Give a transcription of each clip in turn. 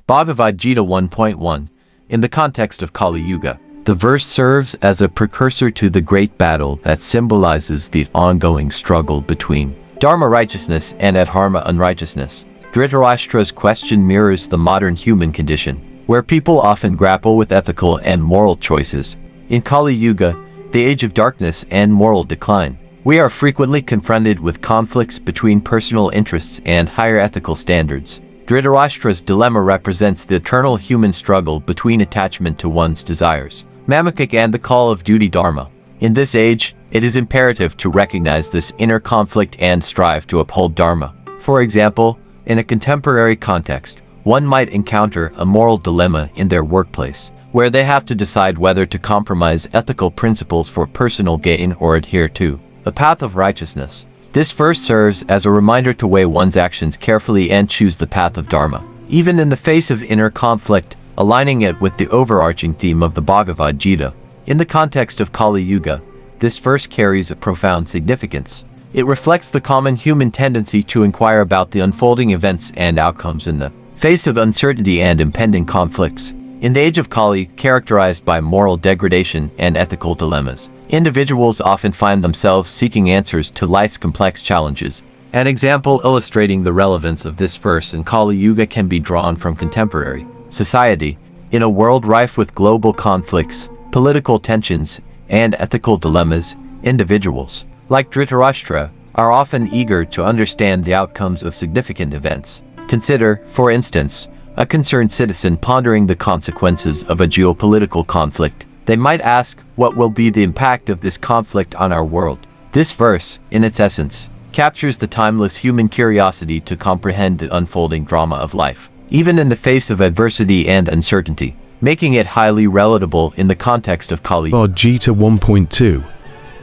Bhagavad Gita 1.1. In the context of Kali Yuga, the verse serves as a precursor to the great battle that symbolizes the ongoing struggle between dharma righteousness and adharma unrighteousness. Dhritarashtra's question mirrors the modern human condition, where people often grapple with ethical and moral choices. In Kali Yuga, the age of darkness and moral decline, we are frequently confronted with conflicts between personal interests and higher ethical standards. Dhritarashtra's dilemma represents the eternal human struggle between attachment to one's desires, mamika, and the call of duty dharma. In this age, it is imperative to recognize this inner conflict and strive to uphold dharma. For example, in a contemporary context, one might encounter a moral dilemma in their workplace, where they have to decide whether to compromise ethical principles for personal gain or adhere to the path of righteousness. This verse serves as a reminder to weigh one's actions carefully and choose the path of dharma, even in the face of inner conflict, aligning it with the overarching theme of the Bhagavad Gita. In the context of Kali Yuga, this verse carries a profound significance. It reflects the common human tendency to inquire about the unfolding events and outcomes in the face of uncertainty and impending conflicts. In the age of Kali, characterized by moral degradation and ethical dilemmas, individuals often find themselves seeking answers to life's complex challenges. An example illustrating the relevance of this verse in Kali Yuga can be drawn from contemporary society. In a world rife with global conflicts, political tensions, and ethical dilemmas, individuals, like Dhritarashtra, are often eager to understand the outcomes of significant events. Consider, for instance, a concerned citizen pondering the consequences of a geopolitical conflict. They might ask, what will be the impact of this conflict on our world? This verse, in its essence, captures the timeless human curiosity to comprehend the unfolding drama of life, even in the face of adversity and uncertainty, making it highly relatable in the context of Kali. Bhagavad Gita 1.2.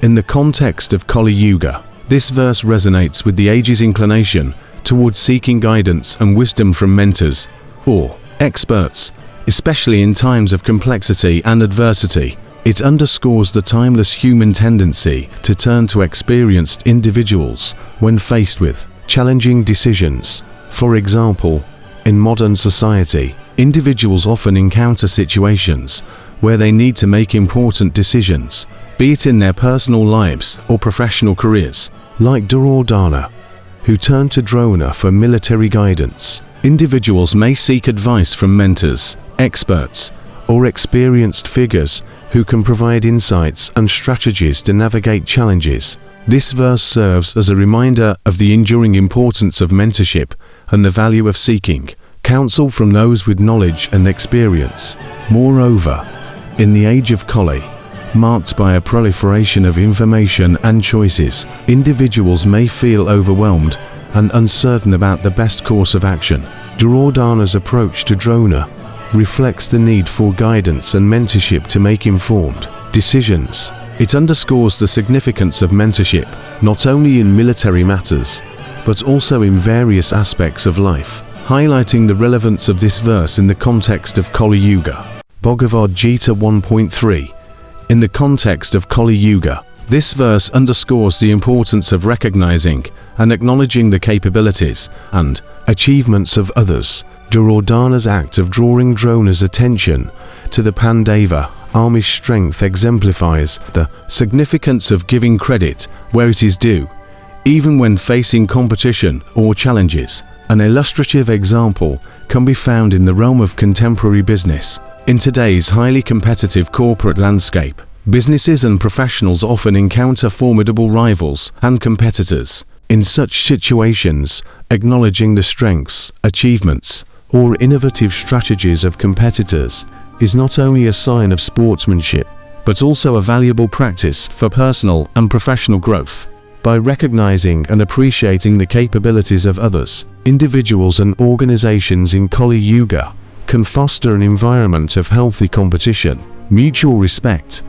In the context of Kali Yuga, this verse resonates with the age's inclination towards seeking guidance and wisdom from mentors or experts, especially in times of complexity and adversity. It underscores the timeless human tendency to turn to experienced individuals when faced with challenging decisions. For example, in modern society, individuals often encounter situations where they need to make important decisions, be it in their personal lives or professional careers. Like Duryodhana, who turned to Drona for military guidance, individuals may seek advice from mentors, experts, or experienced figures who can provide insights and strategies to navigate challenges. This verse serves as a reminder of the enduring importance of mentorship and the value of seeking counsel from those with knowledge and experience. Moreover, in the age of Kali, marked by a proliferation of information and choices, individuals may feel overwhelmed and uncertain about the best course of action. Duryodhana's approach to Drona reflects the need for guidance and mentorship to make informed decisions. It underscores the significance of mentorship, not only in military matters, but also in various aspects of life, highlighting the relevance of this verse in the context of Kali Yuga. Bhagavad Gita 1.3. In the context of Kali Yuga, this verse underscores the importance of recognizing and acknowledging the capabilities and achievements of others. Duryodhana's act of drawing Drona's attention to the Pandava army's strength exemplifies the significance of giving credit where it is due, even when facing competition or challenges. An illustrative example can be found in the realm of contemporary business. In today's highly competitive corporate landscape, businesses and professionals often encounter formidable rivals and competitors. In such situations, acknowledging the strengths, achievements, or innovative strategies of competitors is not only a sign of sportsmanship, but also a valuable practice for personal and professional growth. By recognizing and appreciating the capabilities of others, individuals and organizations in Kali Yuga can foster an environment of healthy competition, mutual respect,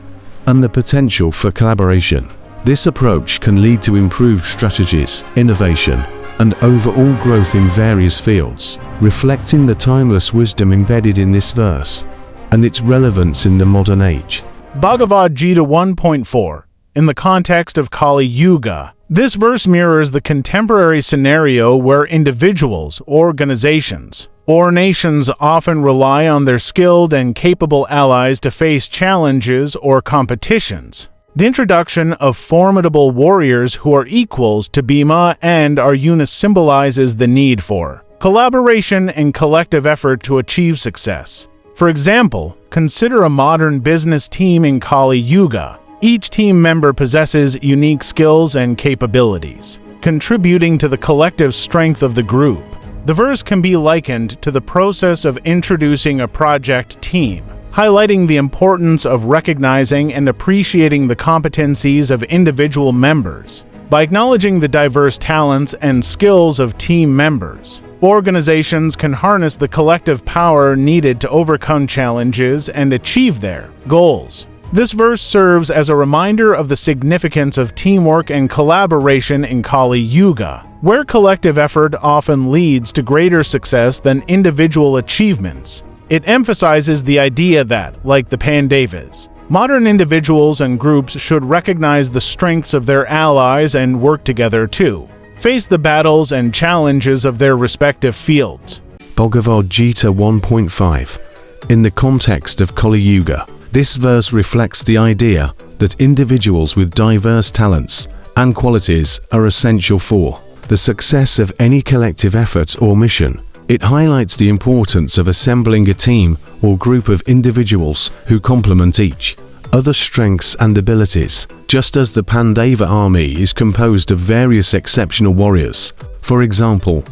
and the potential for collaboration. This approach can lead to improved strategies, innovation, and overall growth in various fields, reflecting the timeless wisdom embedded in this verse and its relevance in the modern age. Bhagavad Gita 1.4. In the context of Kali Yuga, This verse mirrors the contemporary scenario where individuals, organizations, or nations often rely on their skilled and capable allies to face challenges or competitions. The introduction of formidable warriors who are equals to Bhima and Arjuna symbolizes the need for collaboration and collective effort to achieve success. For example, consider a modern business team in Kali Yuga. Each team member possesses unique skills and capabilities, contributing to the collective strength of the group. The verse can be likened to the process of introducing a project team, highlighting the importance of recognizing and appreciating the competencies of individual members. By acknowledging the diverse talents and skills of team members, organizations can harness the collective power needed to overcome challenges and achieve their goals. This verse serves as a reminder of the significance of teamwork and collaboration in Kali Yuga, where collective effort often leads to greater success than individual achievements. It emphasizes the idea that, like the Pandavas, modern individuals and groups should recognize the strengths of their allies and work together to face the battles and challenges of their respective fields. Bhagavad Gita 1.5. In the context of Kali Yuga, this verse reflects the idea that individuals with diverse talents and qualities are essential for the success of any collective effort or mission. It highlights the importance of assembling a team or group of individuals who complement each other's strengths and abilities, just as the Pandava army is composed of various exceptional warriors. For example,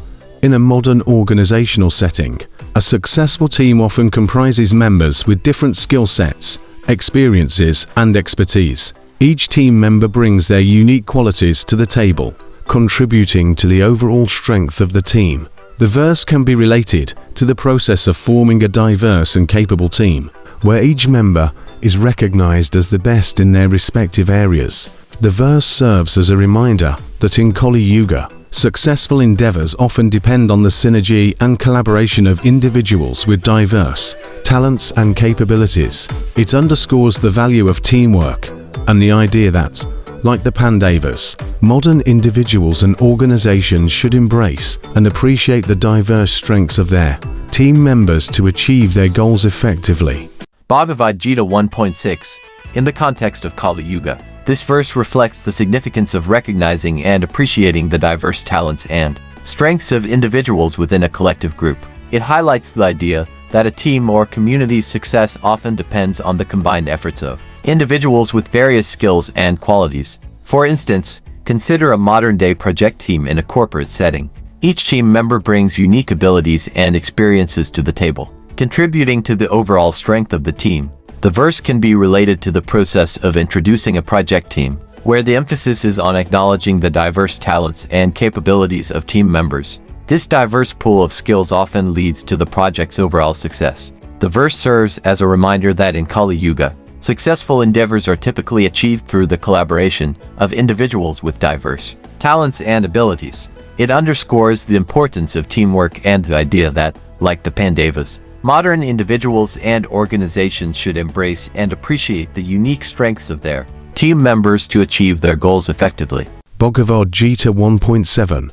in a modern organizational setting, a successful team often comprises members with different skill sets, experiences, and expertise. Each team member brings their unique qualities to the table, contributing to the overall strength of the team. The verse can be related to the process of forming a diverse and capable team, where each member is recognized as the best in their respective areas. The verse serves as a reminder that in Kali Yuga, successful endeavors often depend on the synergy and collaboration of individuals with diverse talents and capabilities. It underscores the value of teamwork and the idea that, like the Pandavas, modern individuals and organizations should embrace and appreciate the diverse strengths of their team members to achieve their goals effectively. Bhagavad Gita 1.6. In the context of Kali Yuga, this verse reflects the significance of recognizing and appreciating the diverse talents and strengths of individuals within a collective group. It highlights the idea that a team or community's success often depends on the combined efforts of individuals with various skills and qualities. For instance, consider a modern-day project team in a corporate setting. Each team member brings unique abilities and experiences to the table, contributing to the overall strength of the team. The verse can be related to the process of introducing a project team, where the emphasis is on acknowledging the diverse talents and capabilities of team members. This diverse pool of skills often leads to the project's overall success. The verse serves as a reminder that in Kali Yuga, successful endeavors are typically achieved through the collaboration of individuals with diverse talents and abilities. It underscores the importance of teamwork and the idea that, like the Pandavas, modern individuals and organizations should embrace and appreciate the unique strengths of their team members to achieve their goals effectively. Bhagavad Gita 1.7.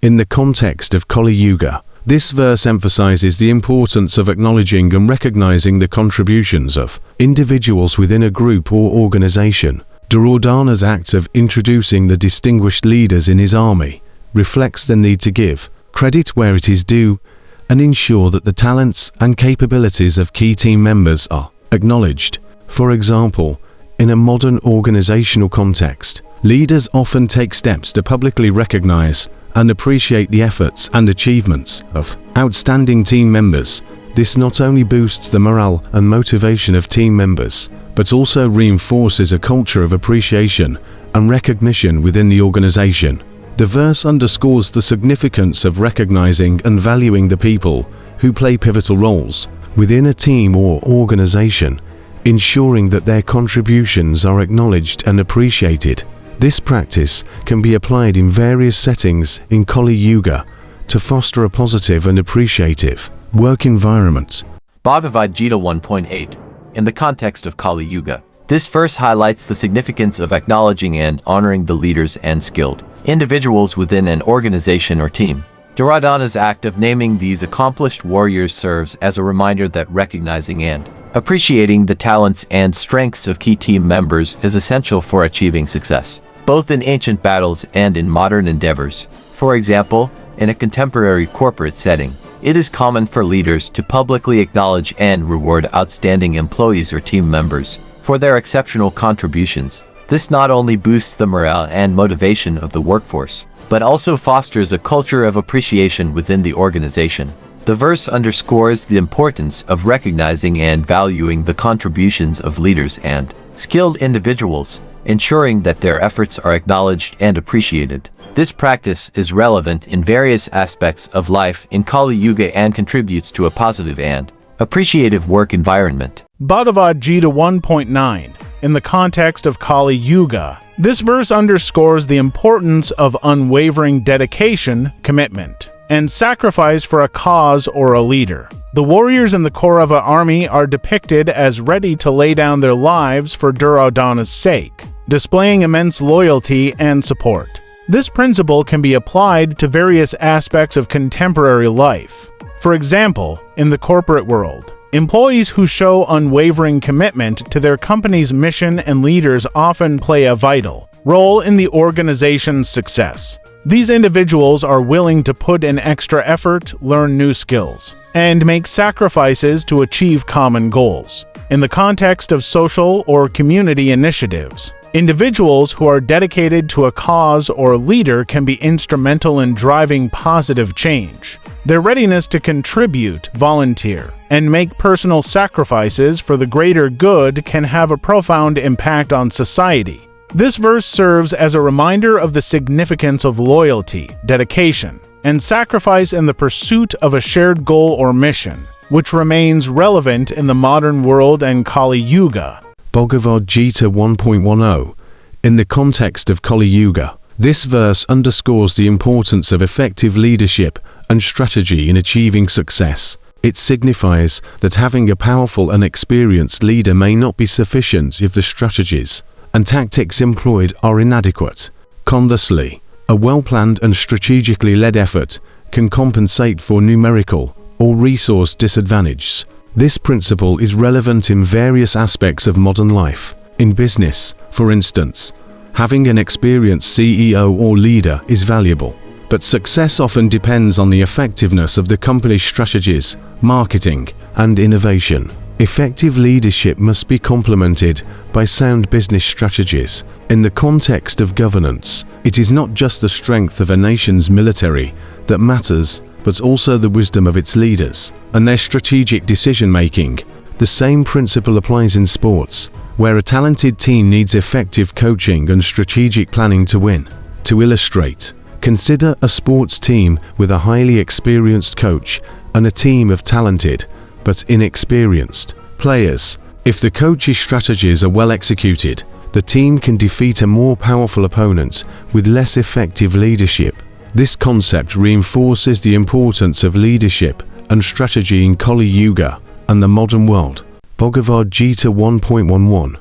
In the context of Kali Yuga, this verse emphasizes the importance of acknowledging and recognizing the contributions of individuals within a group or organization. Duryodhana's act of introducing the distinguished leaders in his army reflects the need to give credit where it is due and ensure that the talents and capabilities of key team members are acknowledged. For example, in a modern organizational context, leaders often take steps to publicly recognize and appreciate the efforts and achievements of outstanding team members. This not only boosts the morale and motivation of team members, but also reinforces a culture of appreciation and recognition within the organization. The verse underscores the significance of recognizing and valuing the people who play pivotal roles within a team or organization, ensuring that their contributions are acknowledged and appreciated. This practice can be applied in various settings in Kali Yuga to foster a positive and appreciative work environment. Bhagavad Gita 1.8. In the context of Kali Yuga, This verse highlights the significance of acknowledging and honoring the leaders and skilled individuals within an organization or team. Duryodhana's act of naming these accomplished warriors serves as a reminder that recognizing and appreciating the talents and strengths of key team members is essential for achieving success, both in ancient battles and in modern endeavors. For example, in a contemporary corporate setting, it is common for leaders to publicly acknowledge and reward outstanding employees or team members for their exceptional contributions. This not only boosts the morale and motivation of the workforce, but also fosters a culture of appreciation within the organization. The verse underscores the importance of recognizing and valuing the contributions of leaders and skilled individuals, ensuring that their efforts are acknowledged and appreciated. This practice is relevant in various aspects of life in Kali Yuga and contributes to a positive and appreciative work environment. Bhagavad Gita 1.9. In the context of Kali Yuga, this verse underscores the importance of unwavering dedication, commitment, and sacrifice for a cause or a leader. The warriors in the Kaurava army are depicted as ready to lay down their lives for Duryodhana's sake, displaying immense loyalty and support. This principle can be applied to various aspects of contemporary life. For example, in the corporate world, employees who show unwavering commitment to their company's mission and leaders often play a vital role in the organization's success. These individuals are willing to put in extra effort, learn new skills, and make sacrifices to achieve common goals. In the context of social or community initiatives, individuals who are dedicated to a cause or leader can be instrumental in driving positive change. Their readiness to contribute, volunteer, and make personal sacrifices for the greater good can have a profound impact on society. This verse serves as a reminder of the significance of loyalty, dedication, and sacrifice in the pursuit of a shared goal or mission, which remains relevant in the modern world and Kali Yuga. Bhagavad Gita 1.10. In the context of Kali Yuga, this verse underscores the importance of effective leadership and strategy in achieving success. It signifies that having a powerful and experienced leader may not be sufficient if the strategies and tactics employed are inadequate. Conversely, a well-planned and strategically led effort can compensate for numerical or resource disadvantages. This principle is relevant in various aspects of modern life. In business, for instance, having an experienced CEO or leader is valuable, but success often depends on the effectiveness of the company's strategies, marketing, and innovation. Effective leadership must be complemented by sound business strategies. In the context of governance, it is not just the strength of a nation's military that matters, but also the wisdom of its leaders and their strategic decision-making. The same principle applies in sports, where a talented team needs effective coaching and strategic planning to win. To illustrate, consider a sports team with a highly experienced coach and a team of talented but inexperienced players. If the coach's strategies are well executed, the team can defeat a more powerful opponent with less effective leadership. This concept reinforces the importance of leadership and strategy in Kali Yuga and the modern world. Bhagavad Gita 1.11.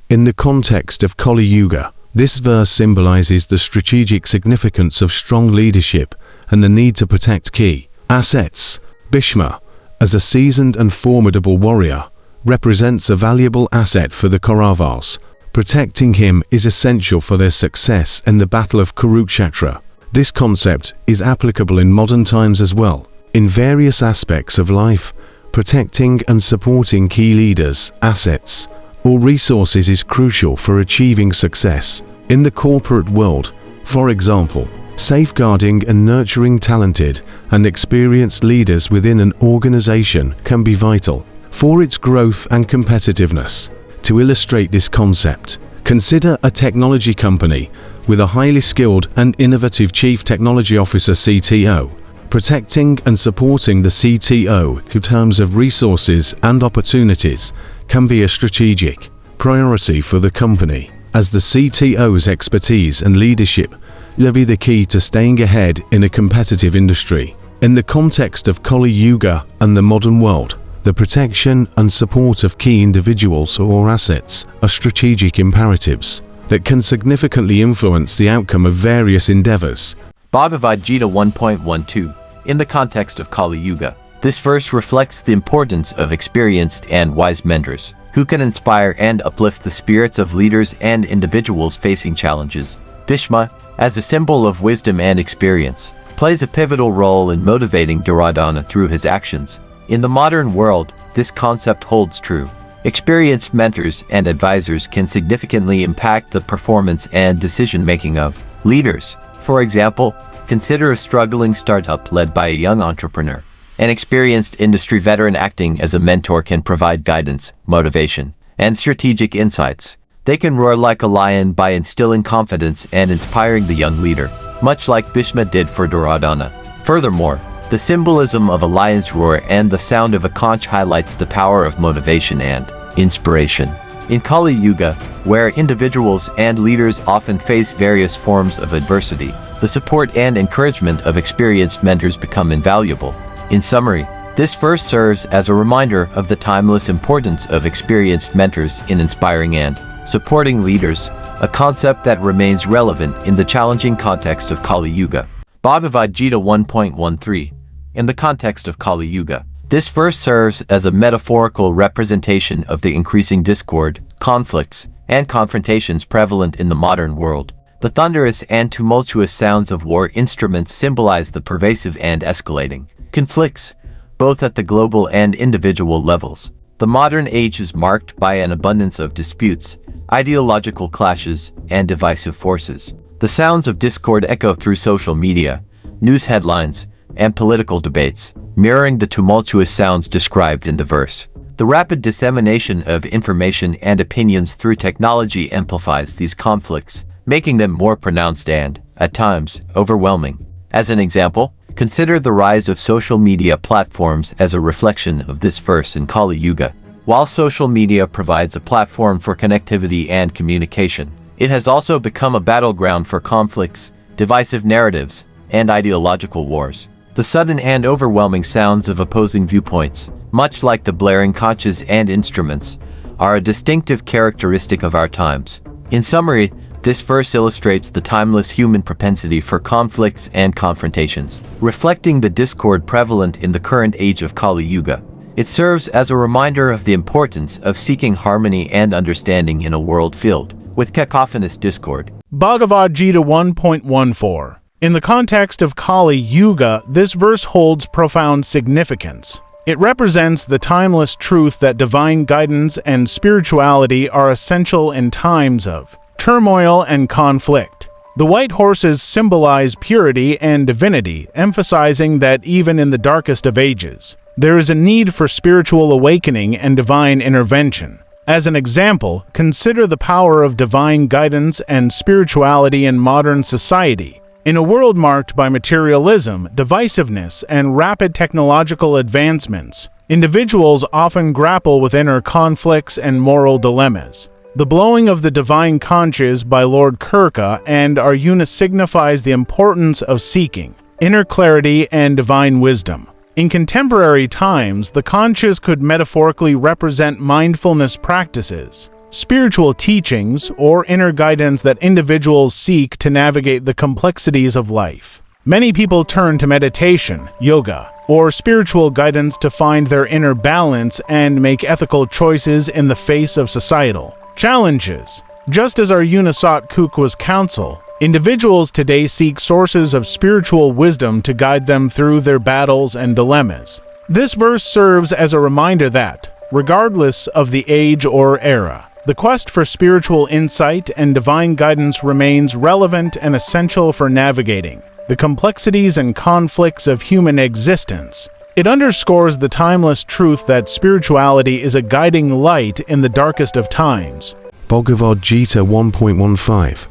In the context of Kali Yuga, this verse symbolizes the strategic significance of strong leadership and the need to protect key assets. Bhishma, as a seasoned and formidable warrior, represents a valuable asset for the Kauravas. Protecting him is essential for their success in the Battle of Kurukshetra. This concept is applicable in modern times as well. In various aspects of life, protecting and supporting key leaders, assets, or resources is crucial for achieving success. In the corporate world, for example, safeguarding and nurturing talented and experienced leaders within an organization can be vital for its growth and competitiveness. To illustrate this concept, consider a technology company with a highly skilled and innovative Chief Technology Officer (CTO). Protecting and supporting the CTO in terms of resources and opportunities can be a strategic priority for the company, as the CTO's expertise and leadership will be the key to staying ahead in a competitive industry. In the context of Kali Yuga and the modern world, the protection and support of key individuals or assets are strategic imperatives that can significantly influence the outcome of various endeavors. Bhagavad Gita 1.12. In the context of Kali Yuga, this verse reflects the importance of experienced and wise mentors who can inspire and uplift the spirits of leaders and individuals facing challenges. Bhishma, as a symbol of wisdom and experience, plays a pivotal role in motivating Duryodhana through his actions. In the modern world, this concept holds true. Experienced mentors and advisors can significantly impact the performance and decision-making of leaders. For example, consider a struggling startup led by a young entrepreneur. An experienced industry veteran acting as a mentor can provide guidance, motivation, and strategic insights. They can roar like a lion by instilling confidence and inspiring the young leader, much like Bhishma did for Duryodhana. Furthermore, the symbolism of a lion's roar and the sound of a conch highlights the power of motivation and inspiration. In Kali Yuga, where individuals and leaders often face various forms of adversity, the support and encouragement of experienced mentors become invaluable. In summary, this verse serves as a reminder of the timeless importance of experienced mentors in inspiring and supporting leaders, a concept that remains relevant in the challenging context of Kali Yuga. Bhagavad Gita 1.13. In the context of Kali Yuga, this verse serves as a metaphorical representation of the increasing discord, conflicts, and confrontations prevalent in the modern world. The thunderous and tumultuous sounds of war instruments symbolize the pervasive and escalating conflicts, both at the global and individual levels. The modern age is marked by an abundance of disputes, ideological clashes, and divisive forces. The sounds of discord echo through social media, news headlines, and political debates, mirroring the tumultuous sounds described in the verse. The rapid dissemination of information and opinions through technology amplifies these conflicts, making them more pronounced and, at times, overwhelming. As an example, consider the rise of social media platforms as a reflection of this verse in Kali Yuga. While social media provides a platform for connectivity and communication, it has also become a battleground for conflicts, divisive narratives, and ideological wars. The sudden and overwhelming sounds of opposing viewpoints, much like the blaring conches and instruments, are a distinctive characteristic of our times. In summary, this verse illustrates the timeless human propensity for conflicts and confrontations, reflecting the discord prevalent in the current age of Kali Yuga. It serves as a reminder of the importance of seeking harmony and understanding in a world filled with cacophonous discord. Bhagavad Gita 1.14. In the context of Kali Yuga, this verse holds profound significance. It represents the timeless truth that divine guidance and spirituality are essential in times of turmoil and conflict. The white horses symbolize purity and divinity, emphasizing that even in the darkest of ages, there is a need for spiritual awakening and divine intervention. As an example, consider the power of divine guidance and spirituality in modern society. In a world marked by materialism, divisiveness, and rapid technological advancements, individuals often grapple with inner conflicts and moral dilemmas. The blowing of the divine conches by Lord Krishna and Arjuna signifies the importance of seeking inner clarity and divine wisdom. In contemporary times, the conches could metaphorically represent mindfulness practices, spiritual teachings, or inner guidance that individuals seek to navigate the complexities of life. Many people turn to meditation, yoga, or spiritual guidance to find their inner balance and make ethical choices in the face of societal challenges. Just as Arjuna sought Krishna's counsel, individuals today seek sources of spiritual wisdom to guide them through their battles and dilemmas. This verse serves as a reminder that, regardless of the age or era, the quest for spiritual insight and divine guidance remains relevant and essential for navigating the complexities and conflicts of human existence. It underscores the timeless truth that spirituality is a guiding light in the darkest of times. Bhagavad Gita 1.15.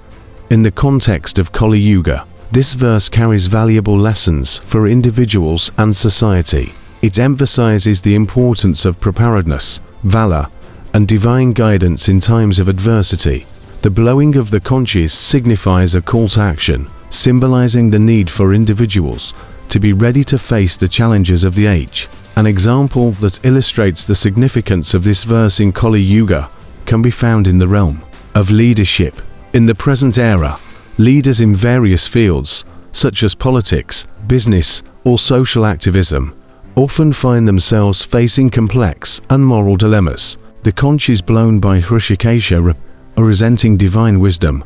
In the context of Kali Yuga, this verse carries valuable lessons for individuals and society. It emphasizes the importance of preparedness, valor, and divine guidance in times of adversity. The blowing of the conches signifies a call to action, symbolizing the need for individuals to be ready to face the challenges of the age. An example that illustrates the significance of this verse in Kali Yuga can be found in the realm of leadership. In the present era, leaders in various fields, such as politics, business, or social activism, often find themselves facing complex and moral dilemmas. The conches blown by Hrishikesha are representing divine wisdom,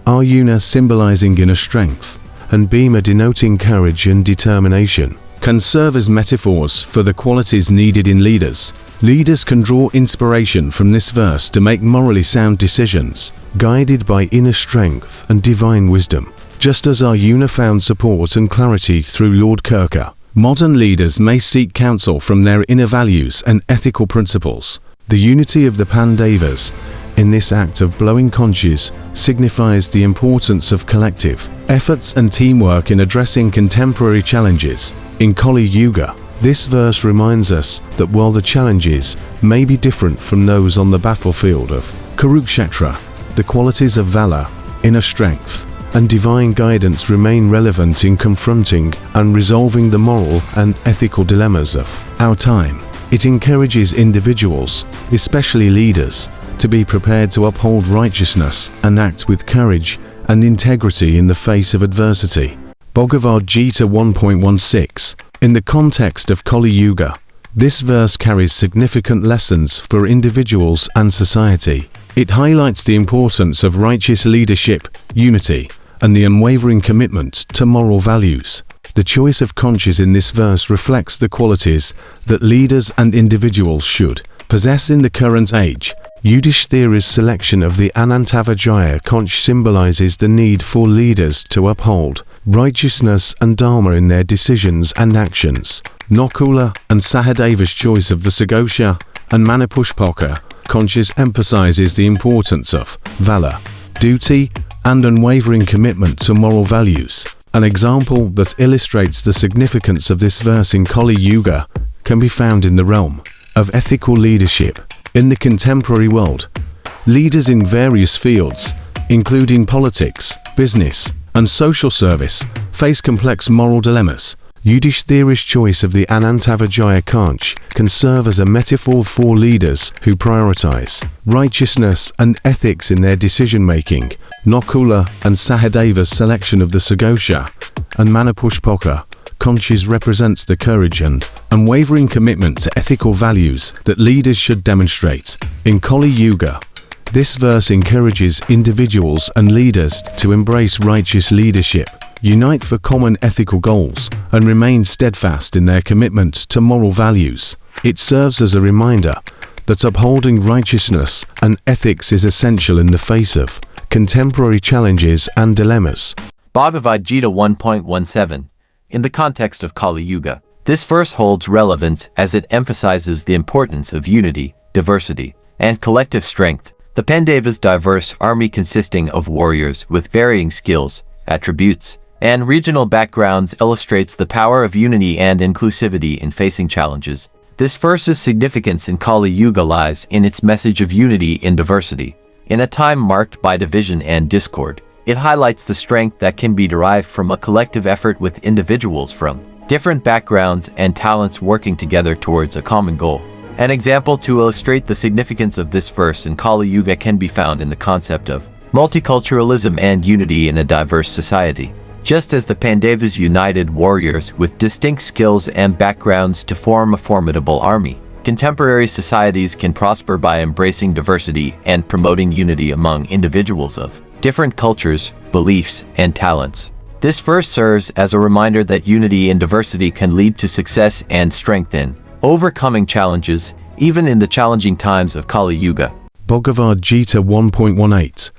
Arjuna symbolizing inner strength, and Bhima denoting courage and determination, can serve as metaphors for the qualities needed in leaders. Leaders can draw inspiration from this verse to make morally sound decisions, guided by inner strength and divine wisdom. Just as Arjuna found support and clarity through Lord Kirka, modern leaders may seek counsel from their inner values and ethical principles. The unity of the Pandavas in this act of blowing conches signifies the importance of collective efforts and teamwork in addressing contemporary challenges. In Kali Yuga, this verse reminds us that while the challenges may be different from those on the battlefield of Kurukshetra, the qualities of valor, inner strength, and divine guidance remain relevant in confronting and resolving the moral and ethical dilemmas of our time. It encourages individuals, especially leaders, to be prepared to uphold righteousness and act with courage and integrity in the face of adversity. Bhagavad Gita 1.16. In the context of Kali Yuga, this verse carries significant lessons for individuals and society. It highlights the importance of righteous leadership, unity, and the unwavering commitment to moral values. The choice of conches in this verse reflects the qualities that leaders and individuals should possess in the current age. Yudhishthira's selection of the Anantavijaya conch symbolizes the need for leaders to uphold righteousness and dharma in their decisions and actions. Nakula and Sahadeva's choice of the Sagosha and Manapushpaka conches emphasizes the importance of valor, duty, and unwavering commitment to moral values. An example that illustrates the significance of this verse in Kali Yuga can be found in the realm of ethical leadership. In the contemporary world, leaders in various fields, including politics, business, and social service, face complex moral dilemmas. Yudhishthira's choice of the Anantavijaya conch can serve as a metaphor for leaders who prioritize righteousness and ethics in their decision-making. Nakula and Sahadeva's selection of the Sagosha and Manapushpaka conches represents the courage and unwavering commitment to ethical values that leaders should demonstrate. In Kali Yuga, this verse encourages individuals and leaders to embrace righteous leadership, unite for common ethical goals, and remain steadfast in their commitment to moral values. It serves as a reminder that upholding righteousness and ethics is essential in the face of contemporary challenges and dilemmas. Bhagavad Gita 1.17. In the context of Kali Yuga, this verse holds relevance as it emphasizes the importance of unity, diversity, and collective strength. The Pandavas' diverse army consisting of warriors with varying skills, attributes, and regional backgrounds illustrates the power of unity and inclusivity in facing challenges. This verse's significance in Kali Yuga lies in its message of unity in diversity. In a time marked by division and discord, it highlights the strength that can be derived from a collective effort with individuals from different backgrounds and talents working together towards a common goal. An example to illustrate the significance of this verse in Kali Yuga can be found in the concept of multiculturalism and unity in a diverse society. Just as the Pandavas united warriors with distinct skills and backgrounds to form a formidable army, contemporary societies can prosper by embracing diversity and promoting unity among individuals of different cultures, beliefs, and talents. This verse serves as a reminder that unity and diversity can lead to success and strength in overcoming challenges, even in the challenging times of Kali Yuga. Bhagavad Gita 1.18.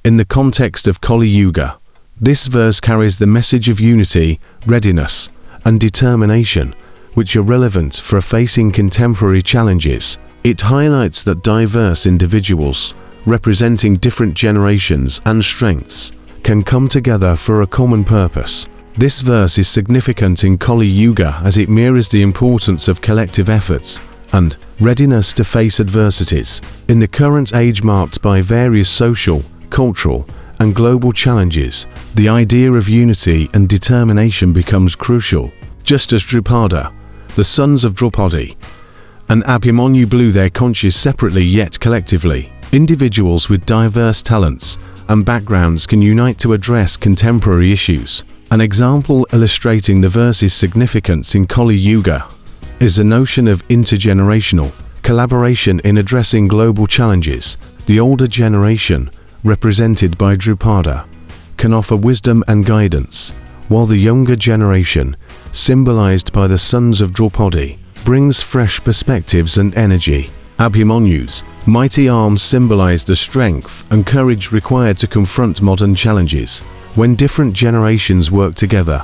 In the context of Kali Yuga, this verse carries the message of unity, readiness, and determination, which are relevant for facing contemporary challenges. It highlights that diverse individuals, representing different generations and strengths, can come together for a common purpose. This verse is significant in Kali Yuga as it mirrors the importance of collective efforts and readiness to face adversities. In the current age marked by various social, cultural, and global challenges, the idea of unity and determination becomes crucial. Just as Drupada, the sons of Draupadi and Abhimanyu blew their conches separately yet collectively. Individuals with diverse talents and backgrounds can unite to address contemporary issues. An example illustrating the verse's significance in Kali Yuga is the notion of intergenerational collaboration in addressing global challenges. The older generation, represented by Drupada, can offer wisdom and guidance, while the younger generation, symbolized by the sons of Draupadi, brings fresh perspectives and energy. Abhimanyu's mighty arms symbolize the strength and courage required to confront modern challenges. When different generations work together,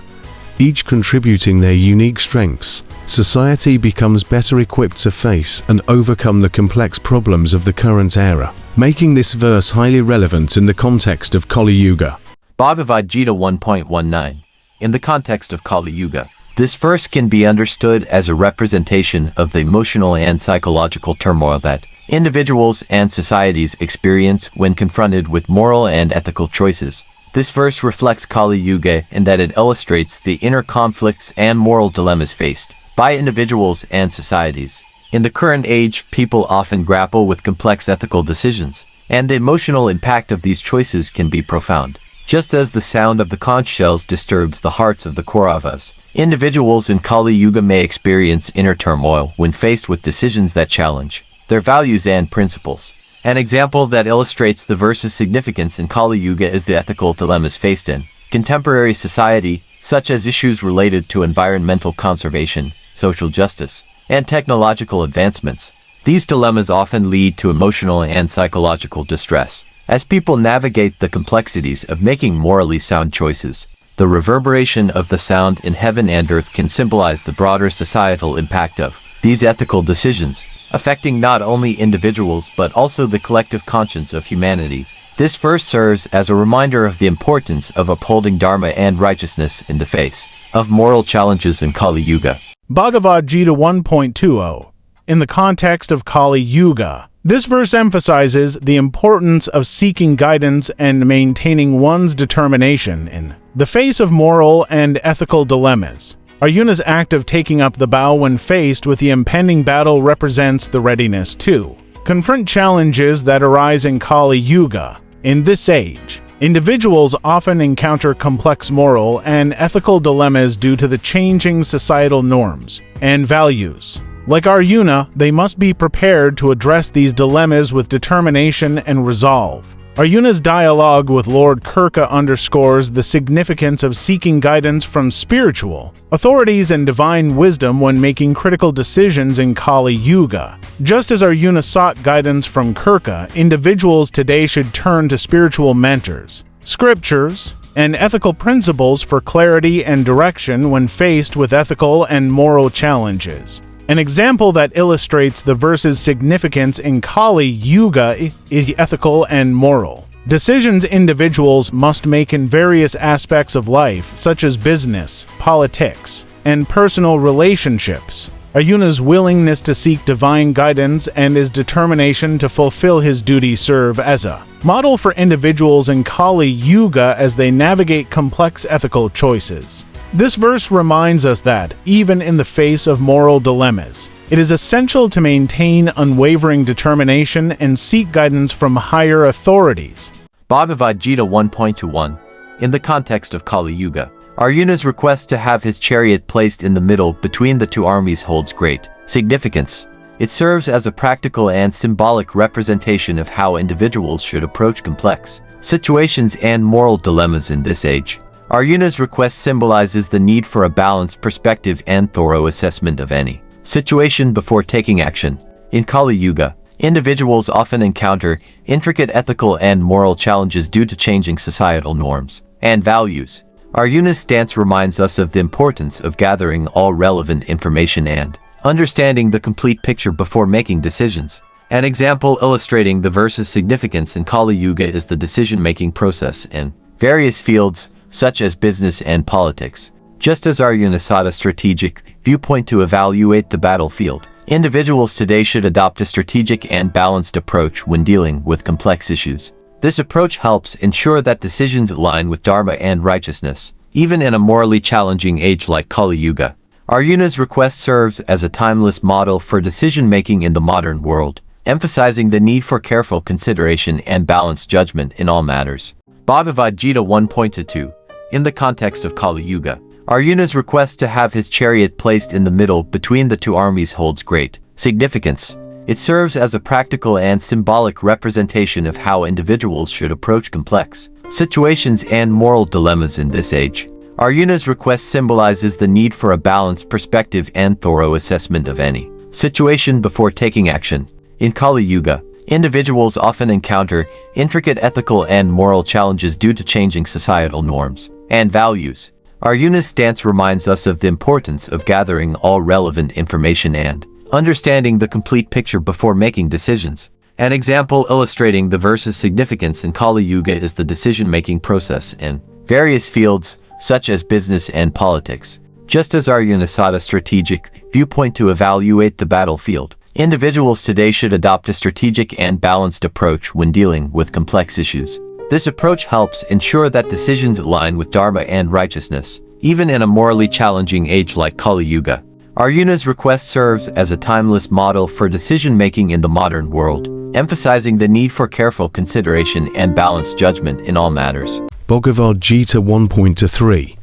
each contributing their unique strengths, society becomes better equipped to face and overcome the complex problems of the current era, making this verse highly relevant in the context of Kali Yuga. Bhagavad Gita 1.19. In the context of Kali Yuga, this verse can be understood as a representation of the emotional and psychological turmoil that individuals and societies experience when confronted with moral and ethical choices. This verse reflects Kali Yuga in that it illustrates the inner conflicts and moral dilemmas faced by individuals and societies. In the current age, people often grapple with complex ethical decisions, and the emotional impact of these choices can be profound. Just as the sound of the conch shells disturbs the hearts of the Kauravas, individuals in Kali Yuga may experience inner turmoil when faced with decisions that challenge their values and principles. An example that illustrates the verse's significance in Kali Yuga is the ethical dilemmas faced in contemporary society, such as issues related to environmental conservation, social justice, and technological advancements. These dilemmas often lead to emotional and psychological distress, as people navigate the complexities of making morally sound choices. The reverberation of the sound in heaven and earth can symbolize the broader societal impact of these ethical decisions, affecting not only individuals but also the collective conscience of humanity. This verse serves as a reminder of the importance of upholding dharma and righteousness in the face of moral challenges in Kali Yuga. Bhagavad Gita 1.20. In the context of Kali Yuga, this verse emphasizes the importance of seeking guidance and maintaining one's determination in the face of moral and ethical dilemmas. Arjuna's act of taking up the bow when faced with the impending battle represents the readiness to confront challenges that arise in Kali Yuga. In this age, individuals often encounter complex moral and ethical dilemmas due to the changing societal norms and values. Like Arjuna, they must be prepared to address these dilemmas with determination and resolve. Arjuna's dialogue with Lord Krishna underscores the significance of seeking guidance from spiritual authorities and divine wisdom when making critical decisions in Kali Yuga. Just as Arjuna sought guidance from Krishna, individuals today should turn to spiritual mentors, scriptures, and ethical principles for clarity and direction when faced with ethical and moral challenges. An example that illustrates the verse's significance in Kali Yuga is ethical and moral decisions individuals must make in various aspects of life, such as business, politics, and personal relationships. Arjuna's willingness to seek divine guidance and his determination to fulfill his duty serve as a model for individuals in Kali Yuga as they navigate complex ethical choices. This verse reminds us that, even in the face of moral dilemmas, it is essential to maintain unwavering determination and seek guidance from higher authorities. Bhagavad Gita 1.21. In the context of Kali Yuga, Arjuna's request to have his chariot placed in the middle between the two armies holds great significance. It serves as a practical and symbolic representation of how individuals should approach complex situations and moral dilemmas in this age. Arjuna's request symbolizes the need for a balanced perspective and thorough assessment of any situation before taking action. In Kali Yuga, individuals often encounter intricate ethical and moral challenges due to changing societal norms and values. Arjuna's stance reminds us of the importance of gathering all relevant information and understanding the complete picture before making decisions. An example illustrating the verse's significance in Kali Yuga is the decision-making process in various fields, such as business and politics. Just as Arjuna sought a strategic viewpoint to evaluate the battlefield, individuals today should adopt a strategic and balanced approach when dealing with complex issues. This approach helps ensure that decisions align with dharma and righteousness, even in a morally challenging age like Kali Yuga. Arjuna's request serves as a timeless model for decision-making in the modern world, emphasizing the need for careful consideration and balanced judgment in all matters. Bhagavad Gita 1.2. In the context of Kali Yuga, Arjuna's request to have his chariot placed in the middle between the two armies holds great significance. It serves as a practical and symbolic representation of how individuals should approach complex situations and moral dilemmas in this age. Arjuna's request symbolizes the need for a balanced perspective and thorough assessment of any situation before taking action. In Kali Yuga, individuals often encounter intricate ethical and moral challenges due to changing societal norms and values. Arjuna's stance reminds us of the importance of gathering all relevant information and understanding the complete picture before making decisions. An example illustrating the verse's significance in Kali Yuga is the decision-making process in various fields, such as business and politics. Just as Arjuna sought a strategic viewpoint to evaluate the battlefield, individuals today should adopt a strategic and balanced approach when dealing with complex issues. This approach helps ensure that decisions align with dharma and righteousness, even in a morally challenging age like Kali Yuga. Arjuna's request serves as a timeless model for decision-making in the modern world, emphasizing the need for careful consideration and balanced judgment in all matters. Bhagavad Gita 1.3.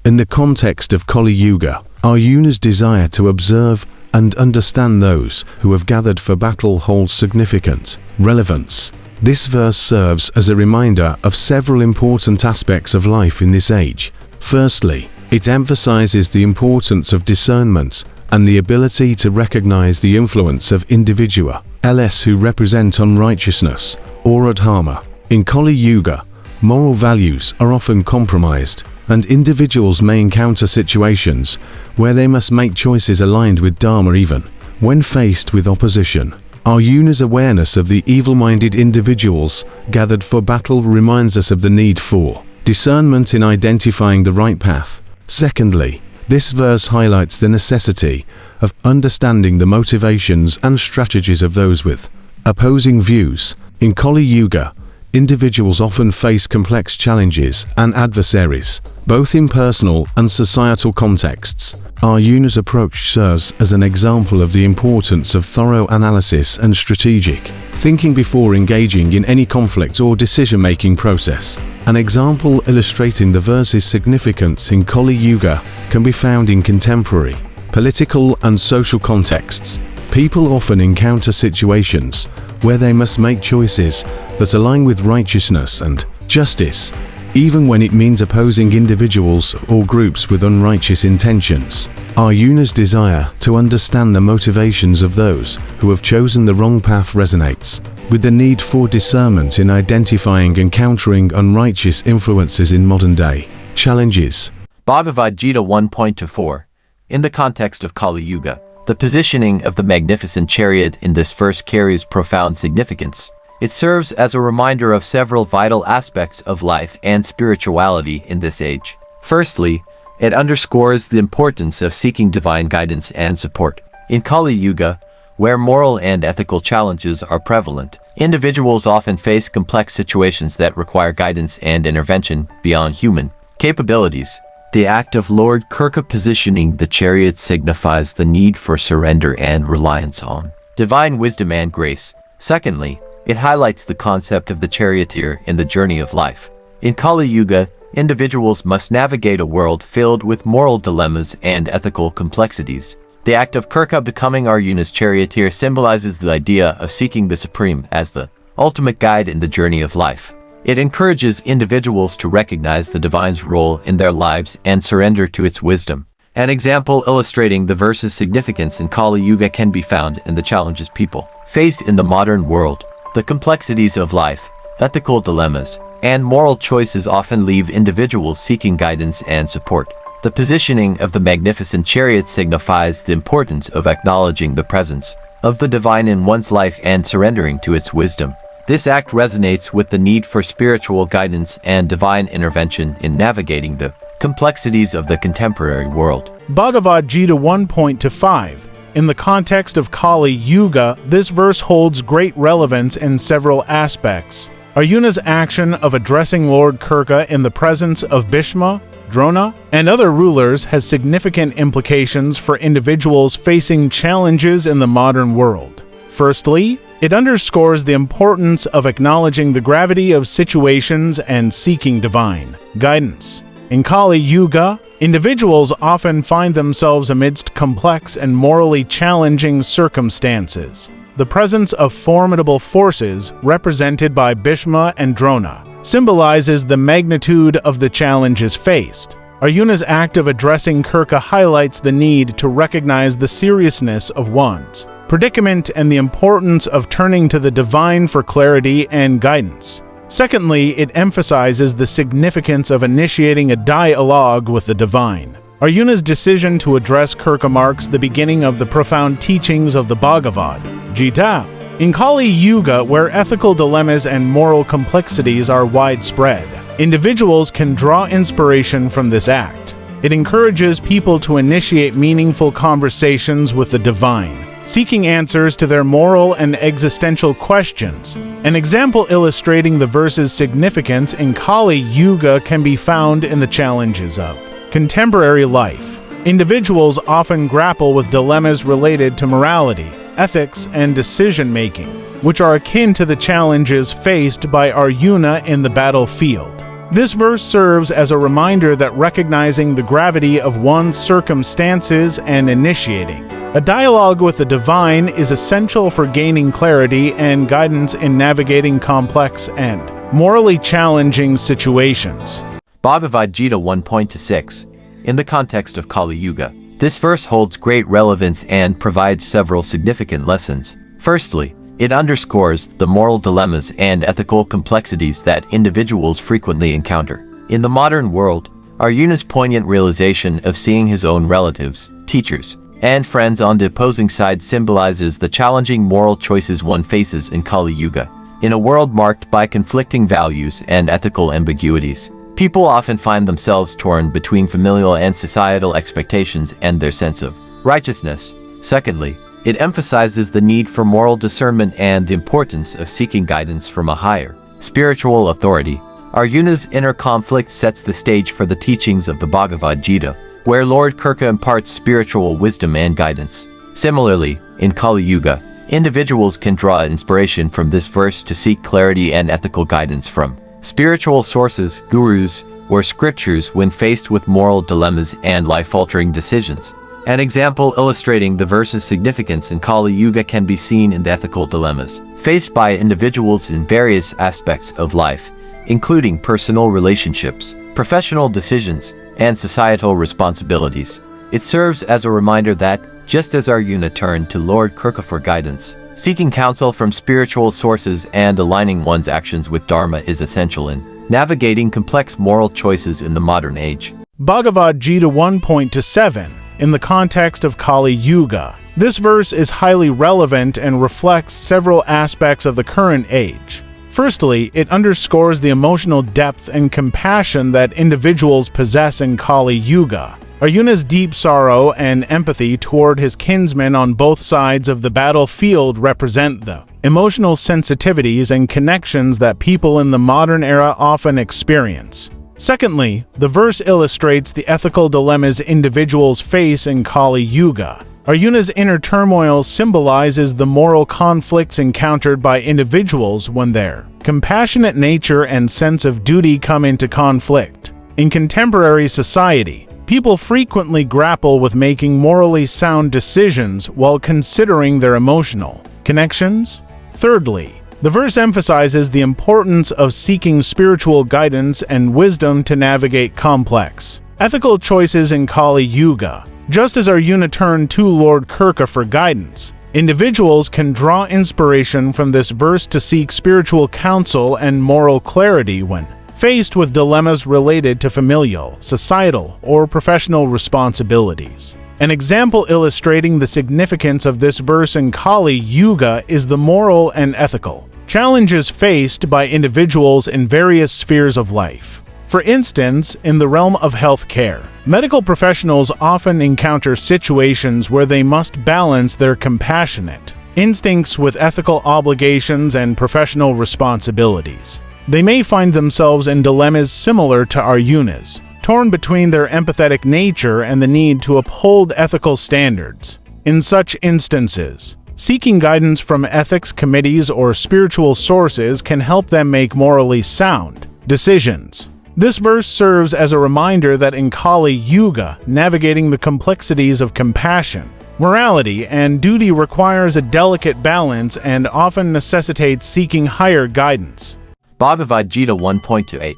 In the context of Kali Yuga, Arjuna's desire to observe and understand those who have gathered for battle holds significant relevance. This verse serves as a reminder of several important aspects of life in this age. Firstly, it emphasizes the importance of discernment and the ability to recognize the influence of individuals who represent unrighteousness or adharma. In Kali Yuga, moral values are often compromised, and individuals may encounter situations where they must make choices aligned with dharma even when faced with opposition. Arjuna's awareness of the evil-minded individuals gathered for battle reminds us of the need for discernment in identifying the right path. Secondly, this verse highlights the necessity of understanding the motivations and strategies of those with opposing views. In Kali Yuga, individuals often face complex challenges and adversaries, both in personal and societal contexts. Arjuna's approach serves as an example of the importance of thorough analysis and strategic thinking before engaging in any conflict or decision-making process. An example illustrating the verse's significance in Kali Yuga can be found in contemporary political and social contexts. People often encounter situations where they must make choices that align with righteousness and justice, even when it means opposing individuals or groups with unrighteous intentions. Arjuna's desire to understand the motivations of those who have chosen the wrong path resonates with the need for discernment in identifying and countering unrighteous influences in modern-day challenges. Bhagavad Gita 1.4. In the context of Kali Yuga, the positioning of the magnificent chariot in this verse carries profound significance. It serves as a reminder of several vital aspects of life and spirituality in this age. Firstly, it underscores the importance of seeking divine guidance and support. In Kali Yuga, where moral and ethical challenges are prevalent, individuals often face complex situations that require guidance and intervention beyond human capabilities. The act of Lord Krishna positioning the chariot signifies the need for surrender and reliance on divine wisdom and grace. Secondly, it highlights the concept of the charioteer in the journey of life. In Kali Yuga, individuals must navigate a world filled with moral dilemmas and ethical complexities. The act of Krishna becoming Arjuna's charioteer symbolizes the idea of seeking the Supreme as the ultimate guide in the journey of life. It encourages individuals to recognize the divine's role in their lives and surrender to its wisdom. An example illustrating the verse's significance in Kali Yuga can be found in the challenges people face in the modern world. The complexities of life, ethical dilemmas, and moral choices often leave individuals seeking guidance and support. The positioning of the magnificent chariot signifies the importance of acknowledging the presence of the divine in one's life and surrendering to its wisdom. This act resonates with the need for spiritual guidance and divine intervention in navigating the complexities of the contemporary world. Bhagavad Gita 1.5. In the context of Kali Yuga, this verse holds great relevance in several aspects. Arjuna's action of addressing Lord Krishna in the presence of Bhishma, Drona, and other rulers has significant implications for individuals facing challenges in the modern world. Firstly, it underscores the importance of acknowledging the gravity of situations and seeking divine guidance. In Kali Yuga, individuals often find themselves amidst complex and morally challenging circumstances. The presence of formidable forces, represented by Bhishma and Drona, symbolizes the magnitude of the challenges faced. Arjuna's act of addressing Krishna highlights the need to recognize the seriousness of one's predicament and the importance of turning to the divine for clarity and guidance. Secondly, it emphasizes the significance of initiating a dialogue with the divine. Arjuna's decision to address Krishna marks the beginning of the profound teachings of the Bhagavad Gita. In Kali Yuga, where ethical dilemmas and moral complexities are widespread, individuals can draw inspiration from this act. It encourages people to initiate meaningful conversations with the divine, seeking answers to their moral and existential questions. An example illustrating the verse's significance in Kali Yuga can be found in the challenges of contemporary life. Individuals often grapple with dilemmas related to morality, ethics, and decision-making, which are akin to the challenges faced by Arjuna in the battlefield. This verse serves as a reminder that recognizing the gravity of one's circumstances and initiating a dialogue with the divine is essential for gaining clarity and guidance in navigating complex and morally challenging situations. Bhagavad Gita 1.6. In the context of Kali Yuga, this verse holds great relevance and provides several significant lessons. Firstly, it underscores the moral dilemmas and ethical complexities that individuals frequently encounter. In the modern world, Arjuna's poignant realization of seeing his own relatives, teachers, and friends on the opposing side symbolizes the challenging moral choices one faces in Kali Yuga. In a world marked by conflicting values and ethical ambiguities, people often find themselves torn between familial and societal expectations and their sense of righteousness. Secondly, it emphasizes the need for moral discernment and the importance of seeking guidance from a higher spiritual authority. Arjuna's inner conflict sets the stage for the teachings of the Bhagavad Gita, where Lord Krishna imparts spiritual wisdom and guidance. Similarly, in Kali Yuga, individuals can draw inspiration from this verse to seek clarity and ethical guidance from spiritual sources, gurus, or scriptures when faced with moral dilemmas and life-altering decisions. An example illustrating the verse's significance in Kali Yuga can be seen in the ethical dilemmas faced by individuals in various aspects of life, including personal relationships, professional decisions, and societal responsibilities. It serves as a reminder that, just as Arjuna turned to Lord Krishna for guidance, seeking counsel from spiritual sources and aligning one's actions with Dharma is essential in navigating complex moral choices in the modern age. Bhagavad Gita 1.7. In the context of Kali Yuga, this verse is highly relevant and reflects several aspects of the current age. Firstly, it underscores the emotional depth and compassion that individuals possess in Kali Yuga. Arjuna's deep sorrow and empathy toward his kinsmen on both sides of the battlefield represent the emotional sensitivities and connections that people in the modern era often experience. Secondly, the verse illustrates the ethical dilemmas individuals face in Kali Yuga. Arjuna's inner turmoil symbolizes the moral conflicts encountered by individuals when their compassionate nature and sense of duty come into conflict. In contemporary society, people frequently grapple with making morally sound decisions while considering their emotional connections. Thirdly, the verse emphasizes the importance of seeking spiritual guidance and wisdom to navigate complex ethical choices in Kali Yuga. Just as Arjuna turned to Lord Krishna for guidance, individuals can draw inspiration from this verse to seek spiritual counsel and moral clarity when faced with dilemmas related to familial, societal, or professional responsibilities. An example illustrating the significance of this verse in Kali Yuga is the moral and ethical challenges faced by individuals in various spheres of life. For instance, in the realm of healthcare, medical professionals often encounter situations where they must balance their compassionate instincts with ethical obligations and professional responsibilities. They may find themselves in dilemmas similar to Arjuna's, torn between their empathetic nature and the need to uphold ethical standards. In such instances, seeking guidance from ethics committees or spiritual sources can help them make morally sound decisions. This verse serves as a reminder that in Kali Yuga, navigating the complexities of compassion, morality, and duty requires a delicate balance and often necessitates seeking higher guidance. Bhagavad Gita 1.28.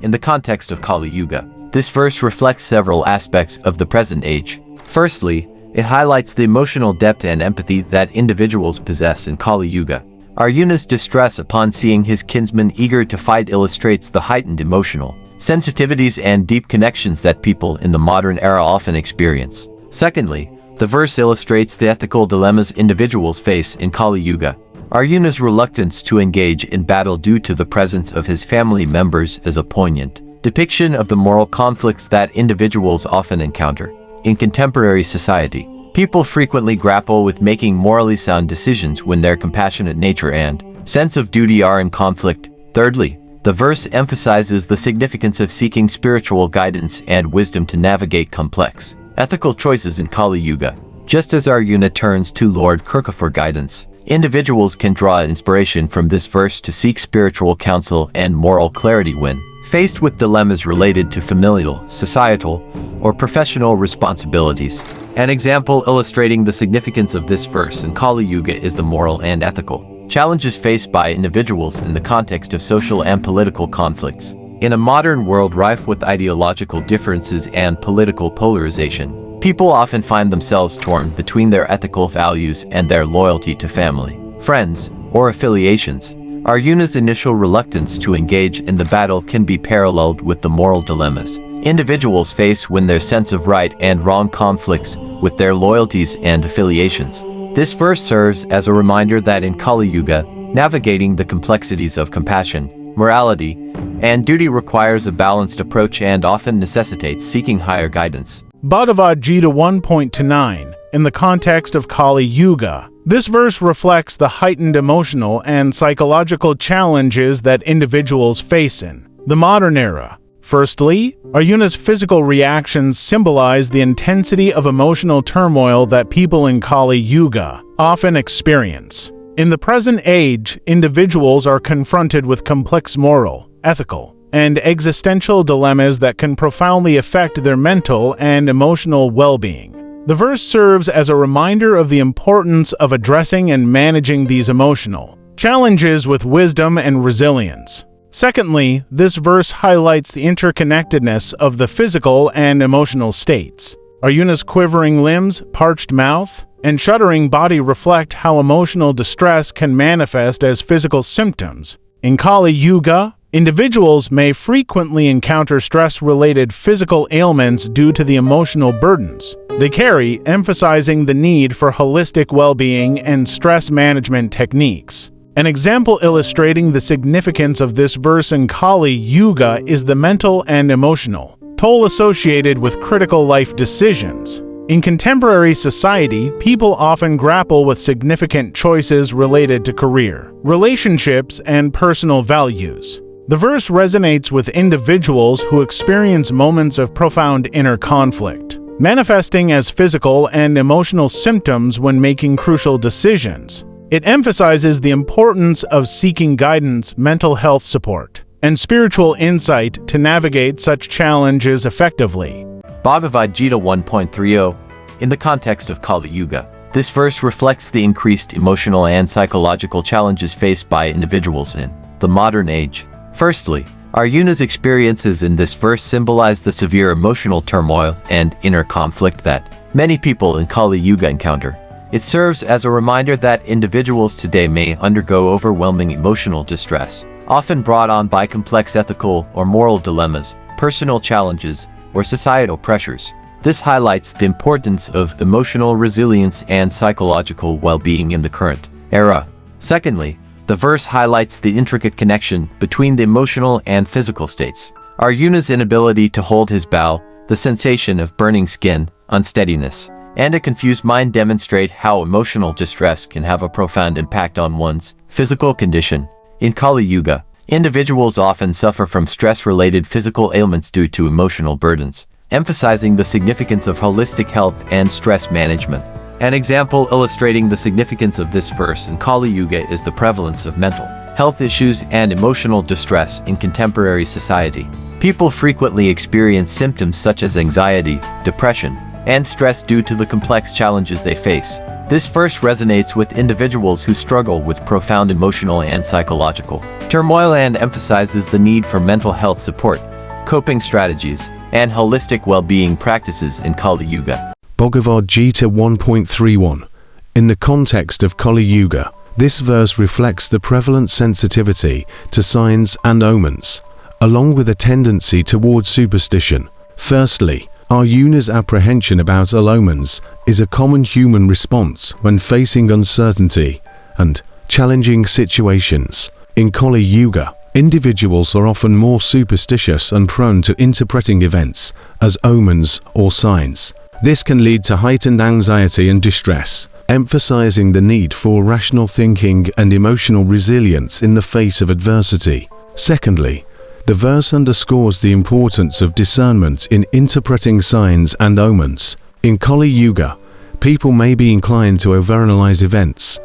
In the context of Kali Yuga, this verse reflects several aspects of the present age. Firstly, it highlights the emotional depth and empathy that individuals possess in Kali Yuga. Arjuna's distress upon seeing his kinsman eager to fight illustrates the heightened emotional sensitivities and deep connections that people in the modern era often experience. Secondly, the verse illustrates the ethical dilemmas individuals face in Kali Yuga. Arjuna's reluctance to engage in battle due to the presence of his family members is a poignant depiction of the moral conflicts that individuals often encounter. In contemporary society, people frequently grapple with making morally sound decisions when their compassionate nature and sense of duty are in conflict. Thirdly, the verse emphasizes the significance of seeking spiritual guidance and wisdom to navigate complex ethical choices in Kali Yuga. Just as Arjuna turns to Lord Krishna for guidance, individuals can draw inspiration from this verse to seek spiritual counsel and moral clarity when faced with dilemmas related to familial, societal, or professional responsibilities. An example illustrating the significance of this verse in Kali Yuga is the moral and ethical challenges faced by individuals in the context of social and political conflicts. In a modern world rife with ideological differences and political polarization, people often find themselves torn between their ethical values and their loyalty to family, friends, or affiliations. Arjuna's initial reluctance to engage in the battle can be paralleled with the moral dilemmas individuals face when their sense of right and wrong conflicts with their loyalties and affiliations. This verse serves as a reminder that in Kali Yuga, navigating the complexities of compassion, morality, and duty requires a balanced approach and often necessitates seeking higher guidance. Bhagavad Gita 1.29. In the context of Kali Yuga, this verse reflects the heightened emotional and psychological challenges that individuals face in the modern era. Firstly, Arjuna's physical reactions symbolize the intensity of emotional turmoil that people in Kali Yuga often experience. In the present age, individuals are confronted with complex moral, ethical, and existential dilemmas that can profoundly affect their mental and emotional well-being. The verse serves as a reminder of the importance of addressing and managing these emotional challenges with wisdom and resilience. Secondly, this verse highlights the interconnectedness of the physical and emotional states. Arjuna's quivering limbs, parched mouth, and shuddering body reflect how emotional distress can manifest as physical symptoms. In Kali Yuga, individuals may frequently encounter stress-related physical ailments due to the emotional burdens they carry, emphasizing the need for holistic well-being and stress management techniques. An example illustrating the significance of this verse in Kali Yuga is the mental and emotional toll associated with critical life decisions. In contemporary society, people often grapple with significant choices related to career, relationships, and personal values. The verse resonates with individuals who experience moments of profound inner conflict, manifesting as physical and emotional symptoms when making crucial decisions. It emphasizes the importance of seeking guidance, mental health support, and spiritual insight to navigate such challenges effectively. Bhagavad Gita 1.30. In the context of Kali Yuga, this verse reflects the increased emotional and psychological challenges faced by individuals in the modern age. Firstly, Arjuna's experiences in this verse symbolize the severe emotional turmoil and inner conflict that many people in Kali Yuga encounter. It serves as a reminder that individuals today may undergo overwhelming emotional distress, often brought on by complex ethical or moral dilemmas, personal challenges, or societal pressures. This highlights the importance of emotional resilience and psychological well-being in the current era. Secondly, the verse highlights the intricate connection between the emotional and physical states. Arjuna's inability to hold his bow, the sensation of burning skin, unsteadiness, and a confused mind demonstrate how emotional distress can have a profound impact on one's physical condition. In Kali Yuga, Individuals often suffer from stress-related physical ailments due to emotional burdens, emphasizing the significance of holistic health and stress management. An example illustrating the significance of this verse in Kali Yuga is the prevalence of mental health issues and emotional distress in contemporary society. People frequently experience symptoms such as anxiety, depression, and stress due to the complex challenges they face. This verse resonates with individuals who struggle with profound emotional and psychological turmoil and emphasizes the need for mental health support, coping strategies, and holistic well-being practices in Kali Yuga. Bhagavad Gita 1.31. In the context of Kali Yuga, this verse reflects the prevalent sensitivity to signs and omens, along with a tendency towards superstition. Firstly, Arjuna's apprehension about ill omens is a common human response when facing uncertainty and challenging situations. In Kali Yuga, individuals are often more superstitious and prone to interpreting events as omens or signs. This can lead to heightened anxiety and distress, emphasizing the need for rational thinking and emotional resilience in the face of adversity. Secondly, the verse underscores the importance of discernment in interpreting signs and omens. In Kali Yuga, people may be inclined to overanalyze events,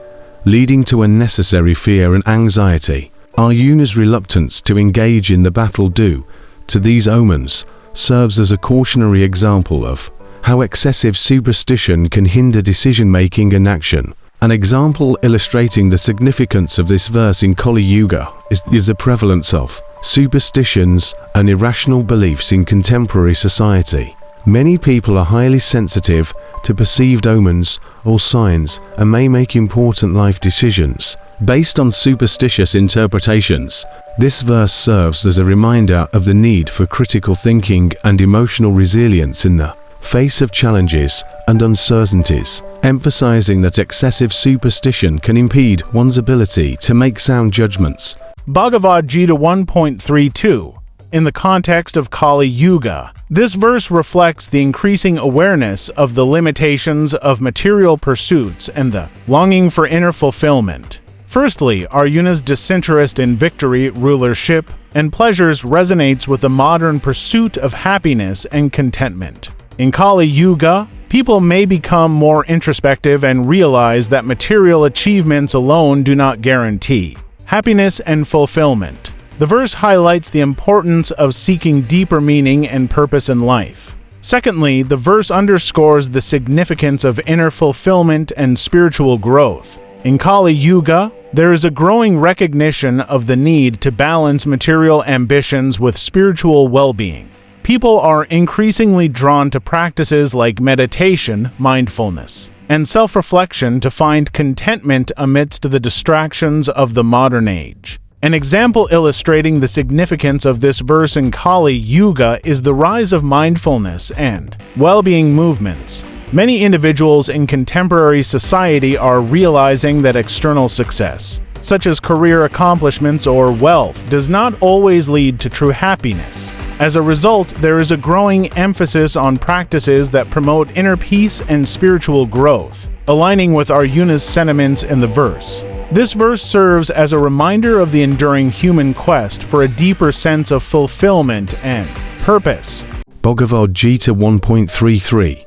leading to unnecessary fear and anxiety. Arjuna's reluctance to engage in the battle due to these omens serves as a cautionary example of how excessive superstition can hinder decision-making and action. An example illustrating the significance of this verse in Kali Yuga is the prevalence of superstitions and irrational beliefs in contemporary society. Many people are highly sensitive to perceived omens or signs and may make important life decisions based on superstitious interpretations. This verse serves as a reminder of the need for critical thinking and emotional resilience in the face of challenges and uncertainties, emphasizing that excessive superstition can impede one's ability to make sound judgments. Bhagavad Gita 1.32. In the context of Kali Yuga, this verse reflects the increasing awareness of the limitations of material pursuits and the longing for inner fulfillment. Firstly, Arjuna's disinterest in victory, rulership, and pleasures resonates with the modern pursuit of happiness and contentment. In Kali Yuga, people may become more introspective and realize that material achievements alone do not guarantee happiness and fulfillment. The verse highlights the importance of seeking deeper meaning and purpose in life. Secondly, the verse underscores the significance of inner fulfillment and spiritual growth. In Kali Yuga, there is a growing recognition of the need to balance material ambitions with spiritual well-being. People are increasingly drawn to practices like meditation, mindfulness, and self-reflection to find contentment amidst the distractions of the modern age. An example illustrating the significance of this verse in Kali Yuga is the rise of mindfulness and well-being movements. Many individuals in contemporary society are realizing that external success, such as career accomplishments or wealth, does not always lead to true happiness. As a result, there is a growing emphasis on practices that promote inner peace and spiritual growth, aligning with Arjuna's sentiments in the verse. This verse serves as a reminder of the enduring human quest for a deeper sense of fulfillment and purpose. Bhagavad Gita 1.33.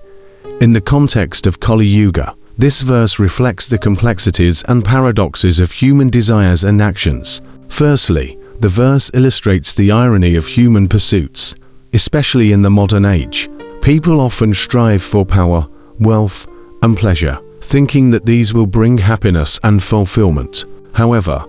In the context of Kali Yuga, this verse reflects the complexities and paradoxes of human desires and actions. Firstly, the verse illustrates the irony of human pursuits, especially in the modern age. People often strive for power, wealth, and pleasure, thinking that these will bring happiness and fulfillment. However,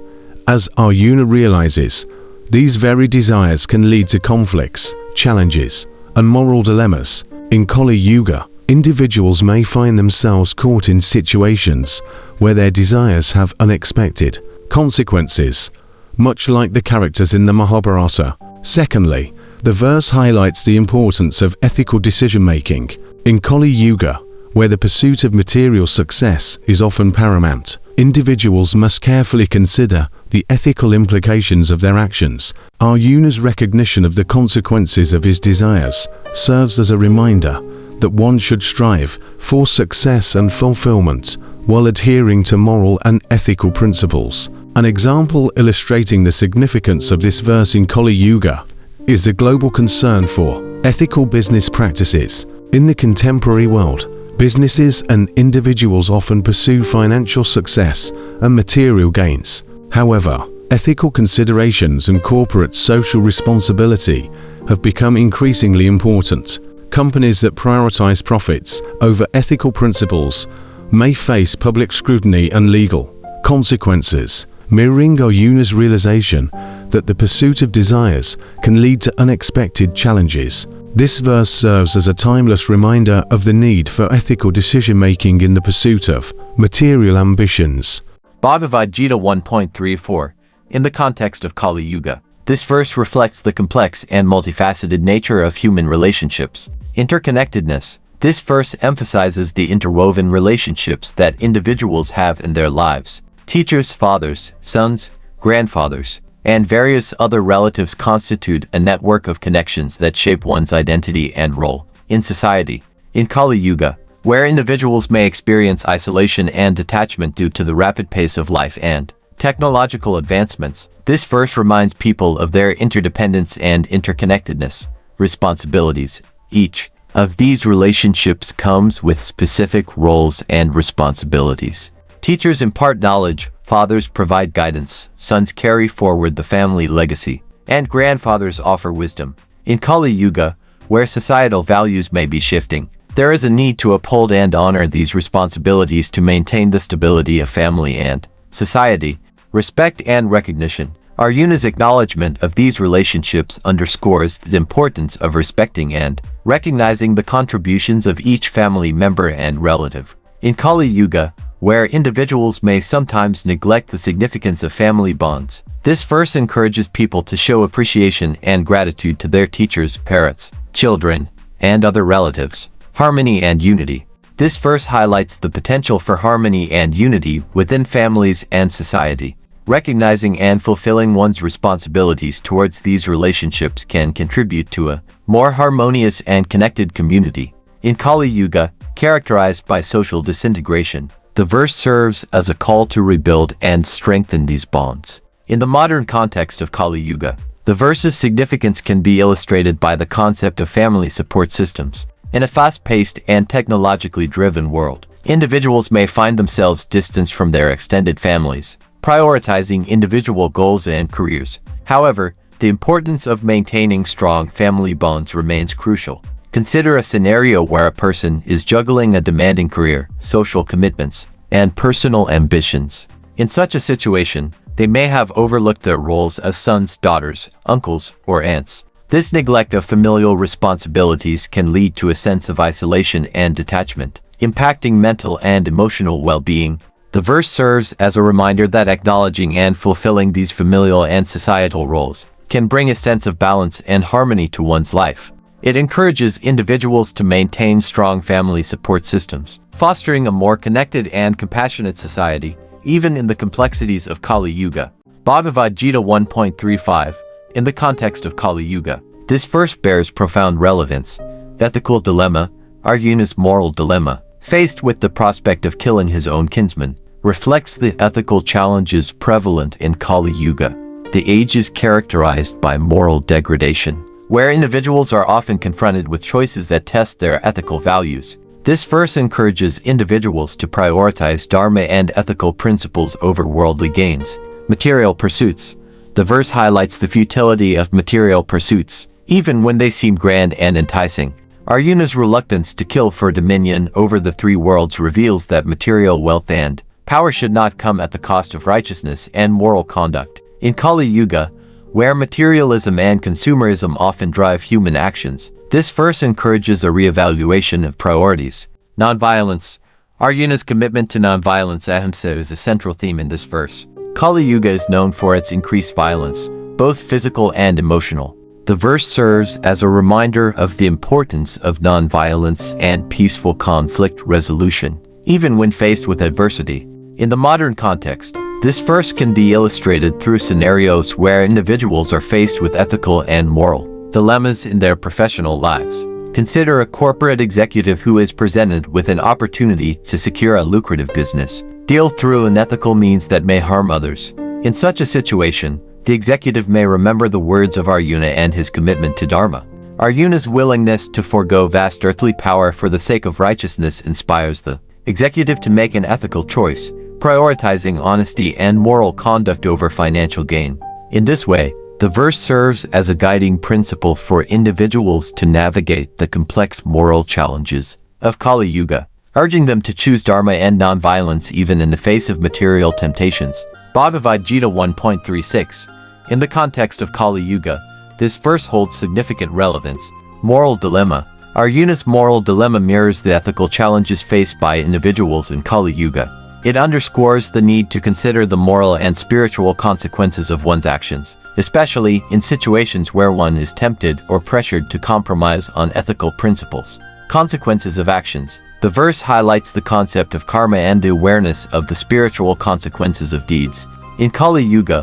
as Arjuna realizes, these very desires can lead to conflicts, challenges, and moral dilemmas. In Kali Yuga, individuals may find themselves caught in situations where their desires have unexpected consequences, much like the characters in the Mahabharata. Secondly, the verse highlights the importance of ethical decision-making. In Kali Yuga, where the pursuit of material success is often paramount, individuals must carefully consider the ethical implications of their actions. Arjuna's recognition of the consequences of his desires serves as a reminder that one should strive for success and fulfillment while adhering to moral and ethical principles. An example illustrating the significance of this verse in Kali Yuga is the global concern for ethical business practices. In the contemporary world, businesses and individuals often pursue financial success and material gains. However, ethical considerations and corporate social responsibility have become increasingly important. Companies that prioritize profits over ethical principles may face public scrutiny and legal consequences, mirroring Arjuna's realization that the pursuit of desires can lead to unexpected challenges. This verse serves as a timeless reminder of the need for ethical decision-making in the pursuit of material ambitions. Bhagavad Gita 1.34. In the context of Kali Yuga, this verse reflects the complex and multifaceted nature of human relationships. Interconnectedness. This verse emphasizes the interwoven relationships that individuals have in their lives. Teachers, fathers, sons, grandfathers, and various other relatives constitute a network of connections that shape one's identity and role in society. In Kali Yuga, where individuals may experience isolation and detachment due to the rapid pace of life and technological advancements, this verse reminds people of their interdependence and interconnectedness. Responsibilities. Each of these relationships comes with specific roles and responsibilities. Teachers impart knowledge, fathers provide guidance, sons carry forward the family legacy, and grandfathers offer wisdom. In Kali Yuga, where societal values may be shifting, there is a need to uphold and honor these responsibilities to maintain the stability of family and society. Respect and recognition. Arjuna's acknowledgement of these relationships underscores the importance of respecting and recognizing the contributions of each family member and relative. In Kali Yuga, where individuals may sometimes neglect the significance of family bonds, this verse encourages people to show appreciation and gratitude to their teachers, parents, children, and other relatives. Harmony and unity. This verse highlights the potential for harmony and unity within families and society. Recognizing and fulfilling one's responsibilities towards these relationships can contribute to a more harmonious and connected community. In Kali Yuga, characterized by social disintegration, the verse serves as a call to rebuild and strengthen these bonds. In the modern context of Kali Yuga, the verse's significance can be illustrated by the concept of family support systems. In a fast-paced and technologically driven world, individuals may find themselves distanced from their extended families, prioritizing individual goals and careers. However, the importance of maintaining strong family bonds remains crucial. Consider a scenario where a person is juggling a demanding career, social commitments, and personal ambitions. In such a situation, they may have overlooked their roles as sons, daughters, uncles, or aunts. This neglect of familial responsibilities can lead to a sense of isolation and detachment, impacting mental and emotional well-being. The verse serves as a reminder that acknowledging and fulfilling these familial and societal roles can bring a sense of balance and harmony to one's life. It encourages individuals to maintain strong family support systems, fostering a more connected and compassionate society, even in the complexities of Kali Yuga. Bhagavad Gita 1.35. In the context of Kali Yuga, this verse bears profound relevance. Ethical dilemma. Arjuna's moral dilemma, faced with the prospect of killing his own kinsman, reflects the ethical challenges prevalent in Kali Yuga. The age is characterized by moral degradation, where individuals are often confronted with choices that test their ethical values. This verse encourages individuals to prioritize dharma and ethical principles over worldly gains. Material pursuits. The verse highlights the futility of material pursuits, even when they seem grand and enticing. Arjuna's reluctance to kill for dominion over the three worlds reveals that material wealth and power should not come at the cost of righteousness and moral conduct. In Kali Yuga, where materialism and consumerism often drive human actions, this verse encourages a reevaluation of priorities. Nonviolence. Arjuna's commitment to nonviolence, ahimsa, is a central theme in this verse. Kali Yuga is known for its increased violence, both physical and emotional. The verse serves as a reminder of the importance of nonviolence and peaceful conflict resolution, even when faced with adversity. In the modern context, this verse can be illustrated through scenarios where individuals are faced with ethical and moral dilemmas in their professional lives. Consider a corporate executive who is presented with an opportunity to secure a lucrative business deal through unethical means that may harm others. In such a situation, the executive may remember the words of Arjuna and his commitment to Dharma. Arjuna's willingness to forego vast earthly power for the sake of righteousness inspires the executive to make an ethical choice, prioritizing honesty and moral conduct over financial gain. In this way, the verse serves as a guiding principle for individuals to navigate the complex moral challenges of Kali Yuga, urging them to choose Dharma and non-violence even in the face of material temptations. Bhagavad Gita 1.36. In the context of Kali Yuga, this verse holds significant relevance. Moral dilemma. Arjuna's moral dilemma mirrors the ethical challenges faced by individuals in Kali Yuga. It underscores the need to consider the moral and spiritual consequences of one's actions, especially in situations where one is tempted or pressured to compromise on ethical principles. Consequences of actions. The verse highlights the concept of karma and the awareness of the spiritual consequences of deeds. In Kali Yuga,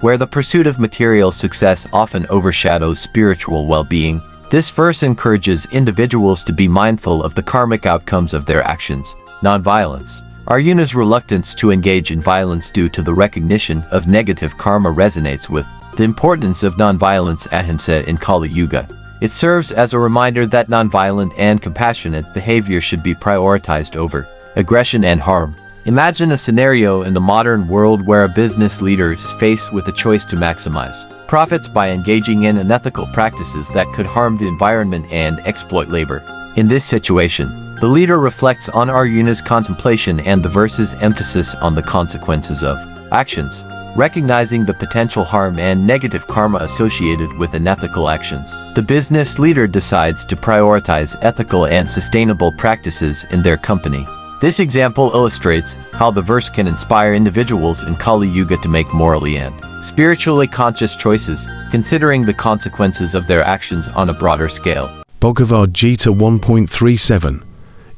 where the pursuit of material success often overshadows spiritual well-being, this verse encourages individuals to be mindful of the karmic outcomes of their actions. Non-violence. Arjuna's reluctance to engage in violence due to the recognition of negative karma resonates with the importance of non-violence ahimsa in Kali Yuga. It serves as a reminder that non-violent and compassionate behavior should be prioritized over aggression and harm. Imagine a scenario in the modern world where a business leader is faced with a choice to maximize profits by engaging in unethical practices that could harm the environment and exploit labor. In this situation, the leader reflects on Arjuna's contemplation and the verse's emphasis on the consequences of actions, recognizing the potential harm and negative karma associated with unethical actions. The business leader decides to prioritize ethical and sustainable practices in their company. This example illustrates how the verse can inspire individuals in Kali Yuga to make morally and spiritually conscious choices, considering the consequences of their actions on a broader scale. Bhagavad Gita 1.37.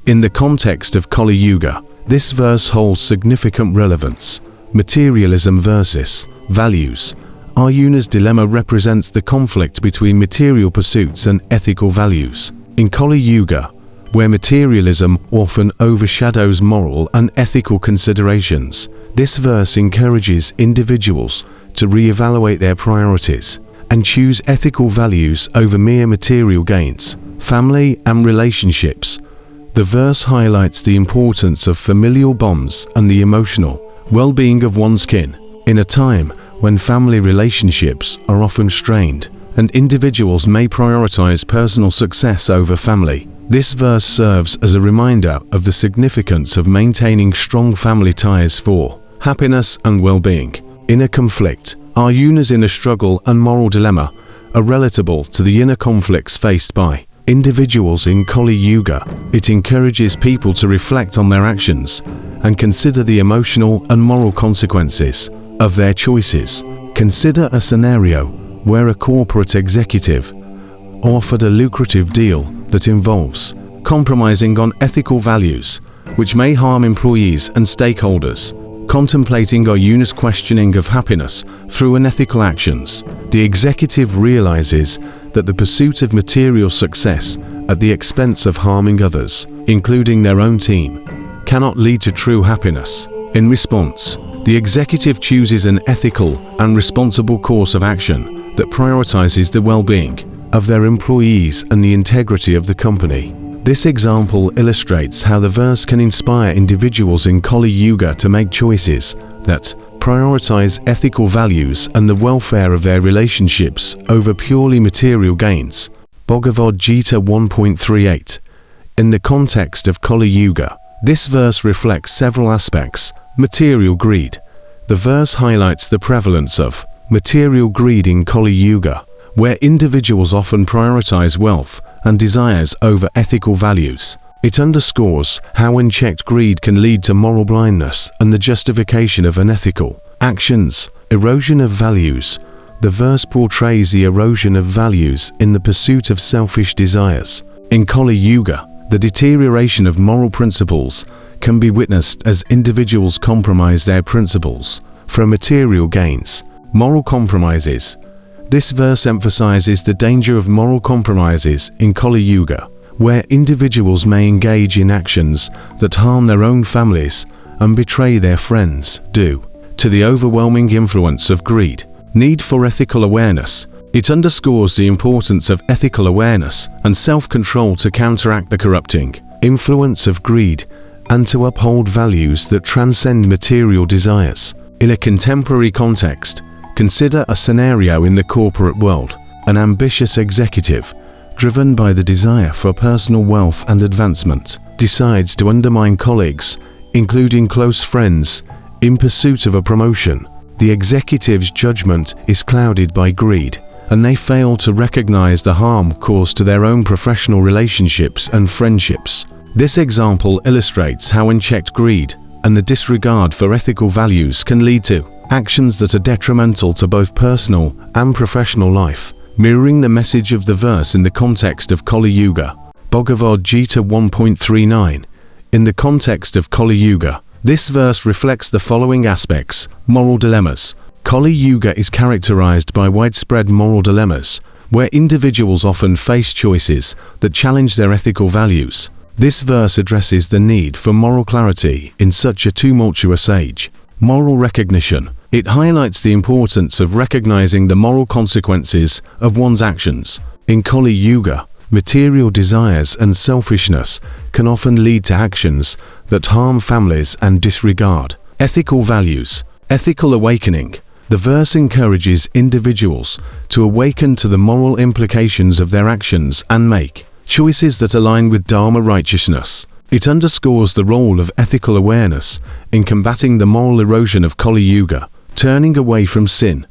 In the context of Kali Yuga, this verse holds significant relevance. Materialism versus values. Arjuna's dilemma represents the conflict between material pursuits and ethical values. In Kali Yuga, where materialism often overshadows moral and ethical considerations, this verse encourages individuals to reevaluate their priorities and choose ethical values over mere material gains, family and relationships. The verse highlights the importance of familial bonds and the emotional well-being of one's kin. In a time when family relationships are often strained and individuals may prioritize personal success over family, this verse serves as a reminder of the significance of maintaining strong family ties for happiness and well-being. Inner conflict. Arjuna's inner struggle and moral dilemma are relatable to the inner conflicts faced by individuals in Kali Yuga. It encourages people to reflect on their actions and consider the emotional and moral consequences of their choices. Consider a scenario where a corporate executive offered a lucrative deal that involves compromising on ethical values, which may harm employees and stakeholders. Contemplating Arjuna's questioning of happiness through unethical actions, the executive realizes that the pursuit of material success at the expense of harming others, including their own team, cannot lead to true happiness. In response, the executive chooses an ethical and responsible course of action that prioritizes the well-being of their employees and the integrity of the company. This example illustrates how the verse can inspire individuals in Kali Yuga to make choices that prioritize ethical values and the welfare of their relationships over purely material gains. Bhagavad Gita 1.38. In the context of Kali Yuga, this verse reflects several aspects. Material greed. The verse highlights the prevalence of material greed in Kali Yuga, where individuals often prioritize wealth and desires over ethical values. It underscores how unchecked greed can lead to moral blindness and the justification of unethical actions. Erosion of values. The verse portrays the erosion of values in the pursuit of selfish desires. In Kali Yuga, the deterioration of moral principles can be witnessed as individuals compromise their principles for material gains. Moral compromises. This verse emphasizes the danger of moral compromises in Kali Yuga, where individuals may engage in actions that harm their own families and betray their friends. to the overwhelming influence of greed. Need for ethical awareness. It underscores the importance of ethical awareness and self-control to counteract the corrupting influence of greed and to uphold values that transcend material desires. In a contemporary context, consider a scenario in the corporate world. An ambitious executive, driven by the desire for personal wealth and advancement, decides to undermine colleagues, including close friends, in pursuit of a promotion. The executive's judgment is clouded by greed, and they fail to recognize the harm caused to their own professional relationships and friendships. This example illustrates how unchecked greed and the disregard for ethical values can lead to actions that are detrimental to both personal and professional life, mirroring the message of the verse in the context of Kali Yuga. Bhagavad Gita 1.39. In the context of Kali Yuga, this verse reflects the following aspects: moral dilemmas. Kali Yuga is characterized by widespread moral dilemmas, where individuals often face choices that challenge their ethical values. This verse addresses the need for moral clarity in such a tumultuous age. Moral recognition. It highlights the importance of recognizing the moral consequences of one's actions. In Kali Yuga, material desires and selfishness can often lead to actions that harm families and disregard ethical values. Ethical awakening. The verse encourages individuals to awaken to the moral implications of their actions and make choices that align with Dharma righteousness. It underscores the role of ethical awareness in combating the moral erosion of Kali Yuga. Turning away from sin.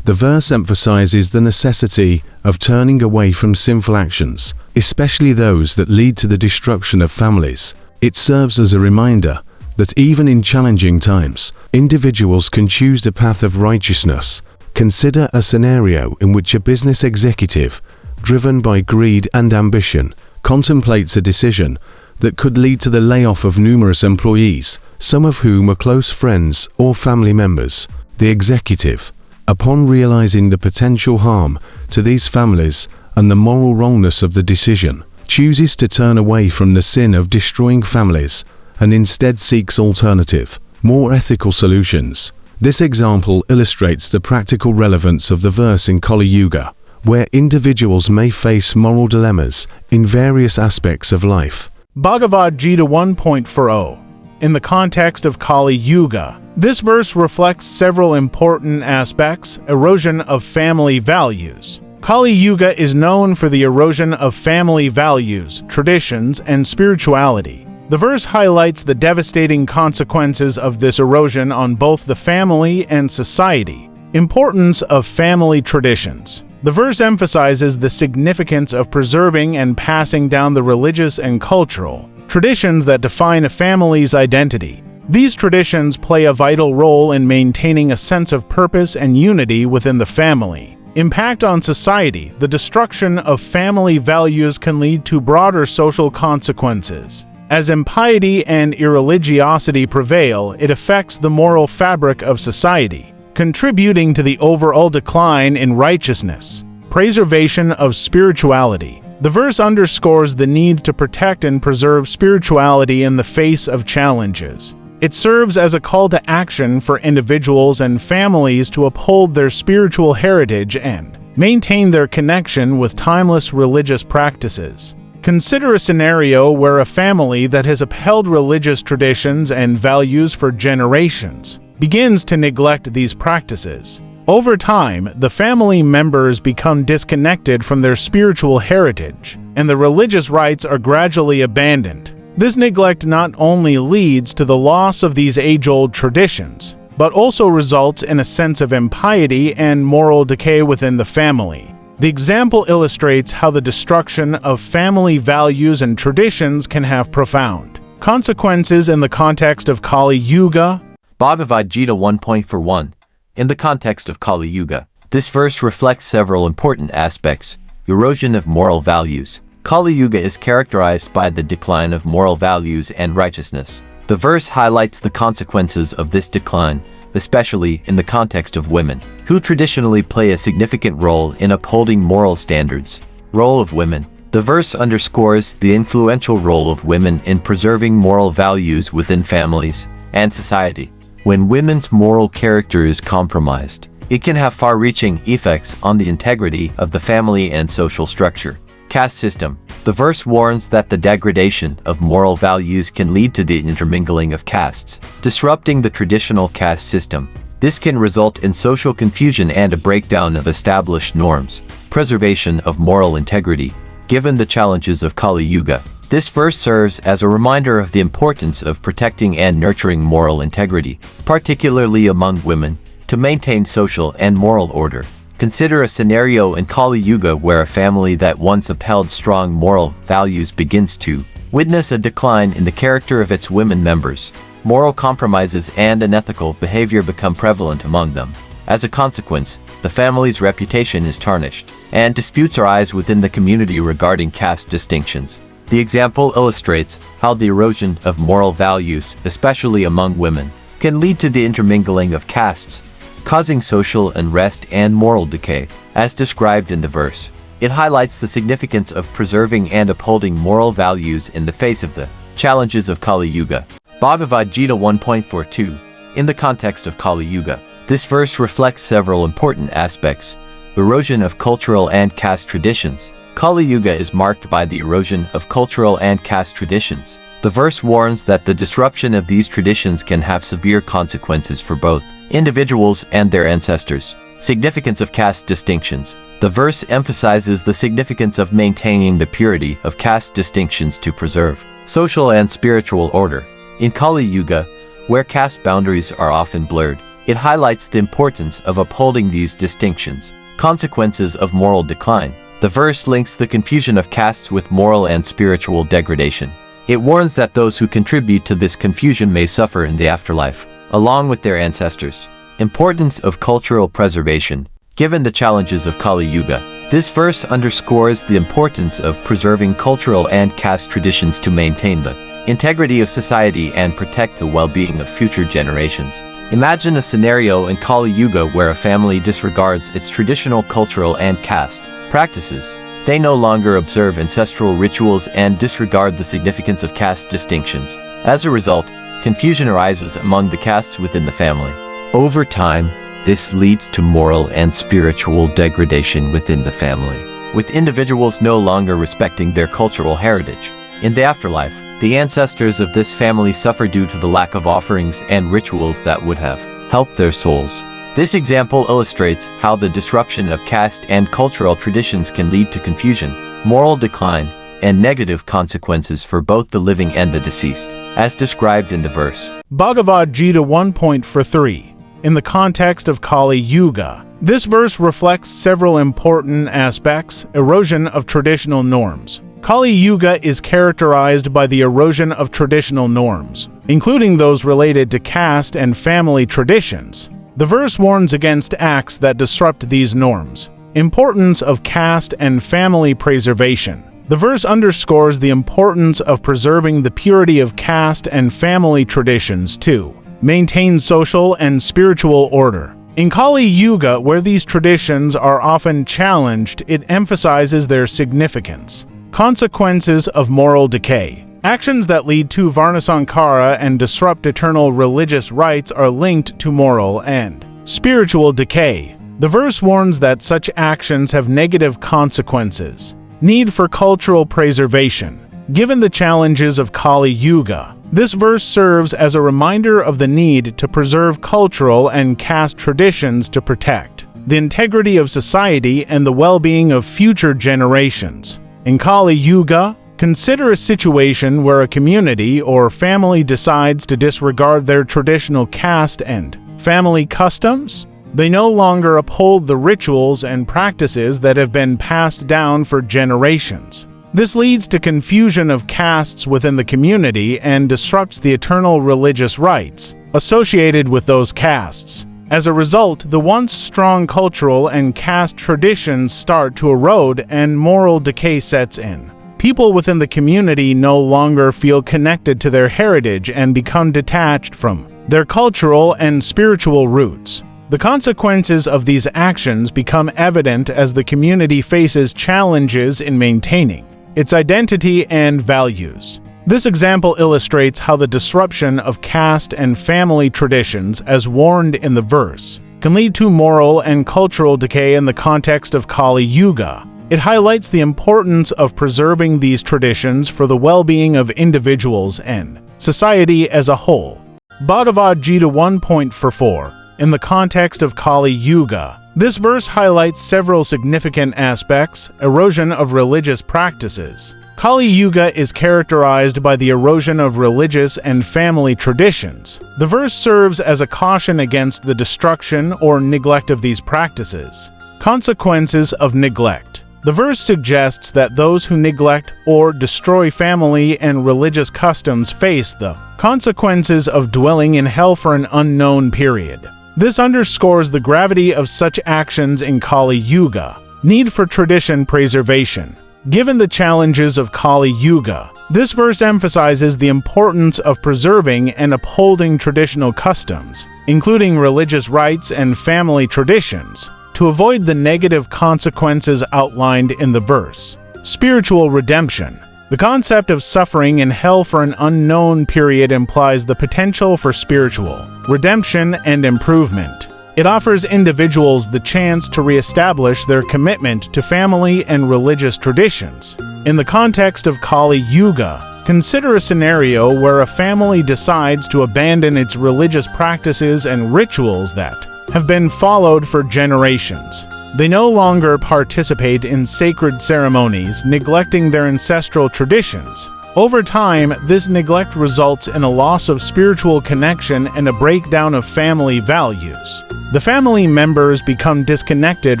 The verse emphasizes the necessity of turning away from sinful actions, especially those that lead to the destruction of families. It serves as a reminder that even in challenging times, individuals can choose the path of righteousness. Consider a scenario in which a business executive, driven by greed and ambition, contemplates a decision that could lead to the layoff of numerous employees, some of whom are close friends or family members. The executive, upon realizing the potential harm to these families and the moral wrongness of the decision, chooses to turn away from the sin of destroying families and instead seeks alternative, more ethical solutions. This example illustrates the practical relevance of the verse in Kali Yuga, where individuals may face moral dilemmas in various aspects of life. Bhagavad Gita 1.40. In the context of Kali Yuga, this verse reflects several important aspects. Erosion of family values. Kali Yuga is known for the erosion of family values, traditions, and spirituality. The verse highlights the devastating consequences of this erosion on both the family and society. Importance of family traditions. The verse emphasizes the significance of preserving and passing down the religious and cultural traditions that define a family's identity. These traditions play a vital role in maintaining a sense of purpose and unity within the family. Impact on society. The destruction of family values can lead to broader social consequences. As impiety and irreligiosity prevail, it affects the moral fabric of society, contributing to the overall decline in righteousness. Preservation of spirituality. The verse underscores the need to protect and preserve spirituality in the face of challenges. It serves as a call to action for individuals and families to uphold their spiritual heritage and maintain their connection with timeless religious practices. Consider a scenario where a family that has upheld religious traditions and values for generations begins to neglect these practices. Over time, the family members become disconnected from their spiritual heritage, and the religious rites are gradually abandoned. This neglect not only leads to the loss of these age-old traditions, but also results in a sense of impiety and moral decay within the family. The example illustrates how the destruction of family values and traditions can have profound consequences in the context of Kali Yuga. Bhagavad Gita 1.41. In the context of Kali Yuga, this verse reflects several important aspects. Erosion of moral values. Kali Yuga is characterized by the decline of moral values and righteousness. The verse highlights the consequences of this decline, especially in the context of women, who traditionally play a significant role in upholding moral standards. Role of women. The verse underscores the influential role of women in preserving moral values within families and society. When women's moral character is compromised, it can have far-reaching effects on the integrity of the family and social structure. Caste system. The verse warns that the degradation of moral values can lead to the intermingling of castes, disrupting the traditional caste system. This can result in social confusion and a breakdown of established norms. Preservation of moral integrity. Given the challenges of Kali Yuga, this verse serves as a reminder of the importance of protecting and nurturing moral integrity, particularly among women, to maintain social and moral order. Consider a scenario in Kali Yuga where a family that once upheld strong moral values begins to witness a decline in the character of its women members. Moral compromises and unethical behavior become prevalent among them. As a consequence, the family's reputation is tarnished, and disputes arise within the community regarding caste distinctions. The example illustrates how the erosion of moral values, especially among women, can lead to the intermingling of castes, causing social unrest and moral decay, as described in the verse. It highlights the significance of preserving and upholding moral values in the face of the challenges of Kali Yuga. Bhagavad Gita 1.42. In the context of Kali Yuga, this verse reflects several important aspects. Erosion of cultural and caste traditions. Kali Yuga is marked by the erosion of cultural and caste traditions. The verse warns that the disruption of these traditions can have severe consequences for both individuals and their ancestors. Significance of caste distinctions. The verse emphasizes the significance of maintaining the purity of caste distinctions to preserve social and spiritual order. In Kali Yuga, where caste boundaries are often blurred, it highlights the importance of upholding these distinctions. Consequences of moral decline. The verse links the confusion of castes with moral and spiritual degradation. It warns that those who contribute to this confusion may suffer in the afterlife, along with their ancestors. Importance of cultural preservation. Given the challenges of Kali Yuga, this verse underscores the importance of preserving cultural and caste traditions to maintain the integrity of society and protect the well-being of future generations. Imagine a scenario in Kali Yuga where a family disregards its traditional cultural and caste practices. They no longer observe ancestral rituals and disregard the significance of caste distinctions. As a result, confusion arises among the castes within the family. Over time, this leads to moral and spiritual degradation within the family, with individuals no longer respecting their cultural heritage. In the afterlife, the ancestors of this family suffer due to the lack of offerings and rituals that would have helped their souls. This example illustrates how the disruption of caste and cultural traditions can lead to confusion, moral decline, and negative consequences for both the living and the deceased, as described in the verse. Bhagavad Gita 1.43. In the context of Kali Yuga, this verse reflects several important aspects. Erosion of traditional norms. Kali Yuga is characterized by the erosion of traditional norms, including those related to caste and family traditions. The verse warns against acts that disrupt these norms. Importance of caste and family preservation. The verse underscores the importance of preserving the purity of caste and family traditions to maintain social and spiritual order. In Kali Yuga, where these traditions are often challenged, it emphasizes their significance. Consequences of moral decay. Actions that lead to varnasankara and disrupt eternal religious rites are linked to moral and spiritual decay. The verse warns that such actions have negative consequences. Need for cultural preservation. Given the challenges of Kali Yuga, this verse serves as a reminder of the need to preserve cultural and caste traditions to protect the integrity of society and the well-being of future generations. In Kali Yuga, consider a situation where a community or family decides to disregard their traditional caste and family customs. They no longer uphold the rituals and practices that have been passed down for generations. This leads to confusion of castes within the community and disrupts the eternal religious rites associated with those castes. As a result, the once strong cultural and caste traditions start to erode and moral decay sets in. People within the community no longer feel connected to their heritage and become detached from their cultural and spiritual roots. The consequences of these actions become evident as the community faces challenges in maintaining its identity and values. This example illustrates how the disruption of caste and family traditions, as warned in the verse, can lead to moral and cultural decay in the context of Kali Yuga. It highlights the importance of preserving these traditions for the well-being of individuals and society as a whole. Bhagavad Gita 1.44. In the context of Kali Yuga, this verse highlights several significant aspects: erosion of religious practices. Kali Yuga is characterized by the erosion of religious and family traditions. The verse serves as a caution against the destruction or neglect of these practices. Consequences of neglect. The verse suggests that those who neglect or destroy family and religious customs face the consequences of dwelling in hell for an unknown period. This underscores the gravity of such actions in Kali Yuga. Need for tradition preservation. Given the challenges of Kali Yuga, this verse emphasizes the importance of preserving and upholding traditional customs, including religious rites and family traditions, to avoid the negative consequences outlined in the verse. Spiritual redemption. The concept of suffering in hell for an unknown period implies the potential for spiritual redemption and improvement. It offers individuals the chance to reestablish their commitment to family and religious traditions. In the context of Kali Yuga, consider a scenario where a family decides to abandon its religious practices and rituals that have been followed for generations. They no longer participate in sacred ceremonies, neglecting their ancestral traditions. Over time, this neglect results in a loss of spiritual connection and a breakdown of family values. The family members become disconnected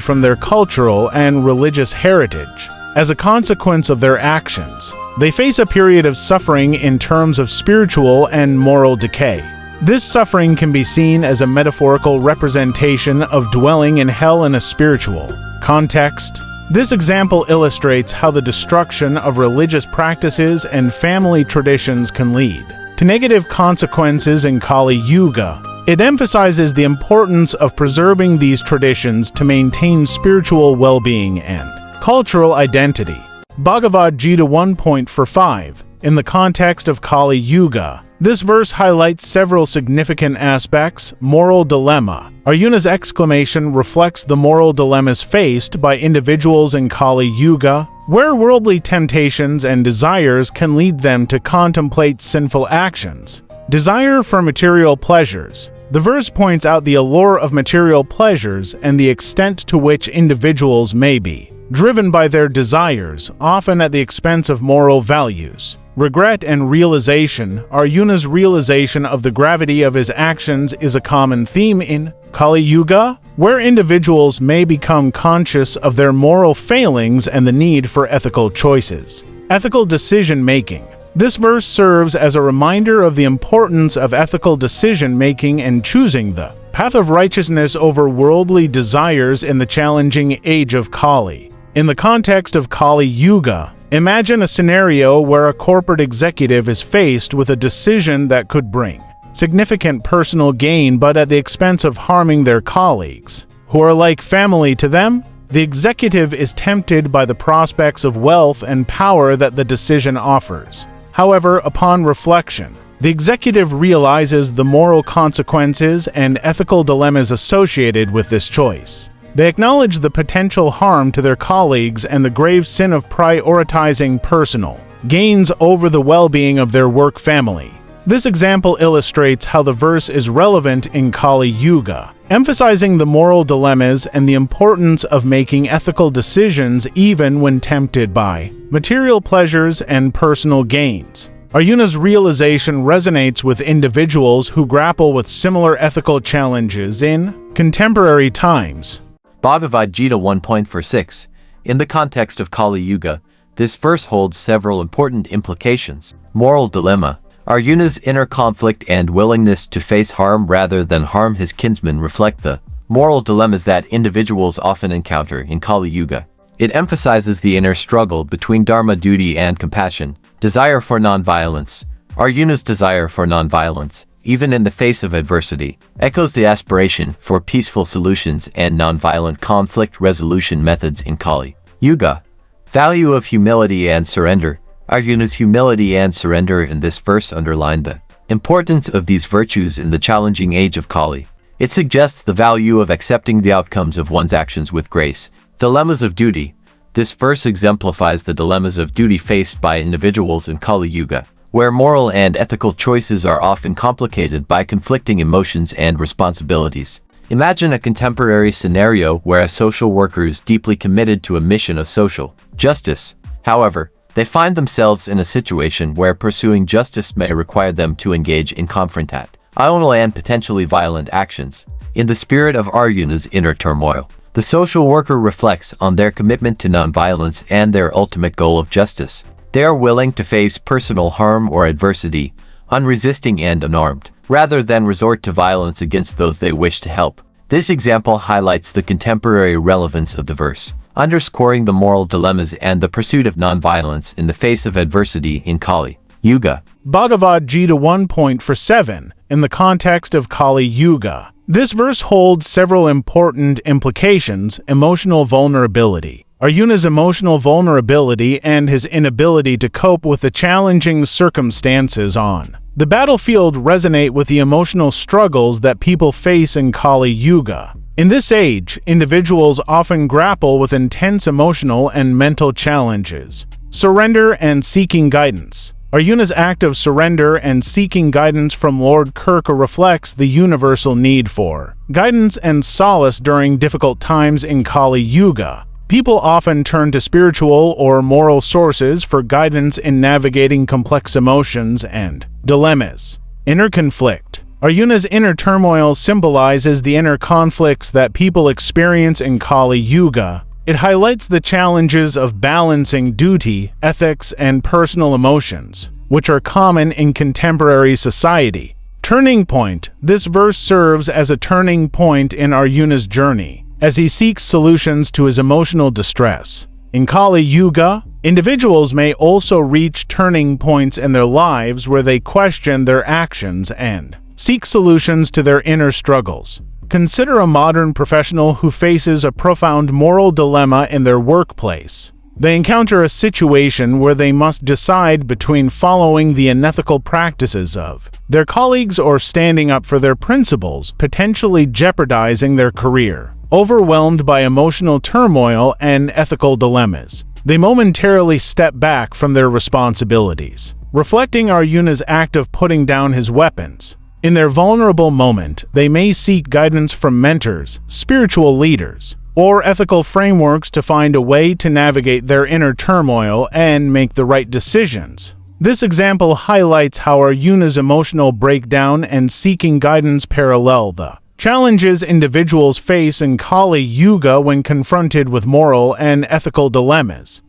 from their cultural and religious heritage. As a consequence of their actions, they face a period of suffering in terms of spiritual and moral decay. This suffering can be seen as a metaphorical representation of dwelling in hell in a spiritual context. This example illustrates how the destruction of religious practices and family traditions can lead to negative consequences in Kali Yuga. It emphasizes the importance of preserving these traditions to maintain spiritual well-being and cultural identity. Bhagavad Gita 1.45. In the context of Kali Yuga, this verse highlights several significant aspects. Moral dilemma. Arjuna's exclamation reflects the moral dilemmas faced by individuals in Kali Yuga, where worldly temptations and desires can lead them to contemplate sinful actions. Desire for material pleasures. The verse points out the allure of material pleasures and the extent to which individuals may be driven by their desires, often at the expense of moral values. Regret and realization. Arjuna's realization of the gravity of his actions is a common theme in Kali Yuga, where individuals may become conscious of their moral failings and the need for ethical choices. Ethical decision-making. This verse serves as a reminder of the importance of ethical decision-making and choosing the path of righteousness over worldly desires in the challenging age of Kali. In the context of Kali Yuga, imagine a scenario where a corporate executive is faced with a decision that could bring significant personal gain but at the expense of harming their colleagues, who are like family to them. The executive is tempted by the prospects of wealth and power that the decision offers. However, upon reflection, the executive realizes the moral consequences and ethical dilemmas associated with this choice. They acknowledge the potential harm to their colleagues and the grave sin of prioritizing personal gains over the well-being of their work family. This example illustrates how the verse is relevant in Kali Yuga, emphasizing the moral dilemmas and the importance of making ethical decisions even when tempted by material pleasures and personal gains. Arjuna's realization resonates with individuals who grapple with similar ethical challenges in contemporary times. Bhagavad Gita 1.46. In the context of Kali Yuga, this verse holds several important implications. Moral dilemma. Arjuna's inner conflict and willingness to face harm rather than harm his kinsmen reflect the moral dilemmas that individuals often encounter in Kali Yuga. It emphasizes the inner struggle between dharma, duty, and compassion. Desire for non-violence. Arjuna's desire for non-violence, even in the face of adversity, echoes the aspiration for peaceful solutions and non-violent conflict resolution methods in Kali Yuga. Value of humility and surrender. Arjuna's humility and surrender in this verse underline the importance of these virtues in the challenging age of Kali. It suggests the value of accepting the outcomes of one's actions with grace. Dilemmas of duty. This verse exemplifies the dilemmas of duty faced by individuals in Kali Yuga, where moral and ethical choices are often complicated by conflicting emotions and responsibilities. Imagine a contemporary scenario where a social worker is deeply committed to a mission of social justice. However, they find themselves in a situation where pursuing justice may require them to engage in confrontational and potentially violent actions. In the spirit of Arjuna's inner turmoil, the social worker reflects on their commitment to nonviolence and their ultimate goal of justice. They are willing to face personal harm or adversity, unresisting and unarmed, rather than resort to violence against those they wish to help. This example highlights the contemporary relevance of the verse, underscoring the moral dilemmas and the pursuit of nonviolence in the face of adversity in Kali Yuga. Bhagavad Gita 1.47. In the context of Kali Yuga, this verse holds several important implications. Emotional vulnerability. Arjuna's emotional vulnerability and his inability to cope with the challenging circumstances on the battlefield resonate with the emotional struggles that people face in Kali Yuga. In this age, individuals often grapple with intense emotional and mental challenges. Surrender and seeking guidance. Arjuna's act of surrender and seeking guidance from Lord Krishna reflects the universal need for guidance and solace during difficult times in Kali Yuga. People often turn to spiritual or moral sources for guidance in navigating complex emotions and dilemmas. Inner conflict. Arjuna's inner turmoil symbolizes the inner conflicts that people experience in Kali Yuga. It highlights the challenges of balancing duty, ethics, and personal emotions, which are common in contemporary society. Turning point. This verse serves as a turning point in Arjuna's journey, as he seeks solutions to his emotional distress. In Kali Yuga, individuals may also reach turning points in their lives where they question their actions and seek solutions to their inner struggles. Consider a modern professional who faces a profound moral dilemma in their workplace. They encounter a situation where they must decide between following the unethical practices of their colleagues or standing up for their principles, potentially jeopardizing their career. Overwhelmed by emotional turmoil and ethical dilemmas, they momentarily step back from their responsibilities, reflecting Arjuna's act of putting down his weapons. In their vulnerable moment, they may seek guidance from mentors, spiritual leaders, or ethical frameworks to find a way to navigate their inner turmoil and make the right decisions. This example highlights how Arjuna's emotional breakdown and seeking guidance parallel the challenges individuals face in Kali Yuga when confronted with moral and ethical dilemmas.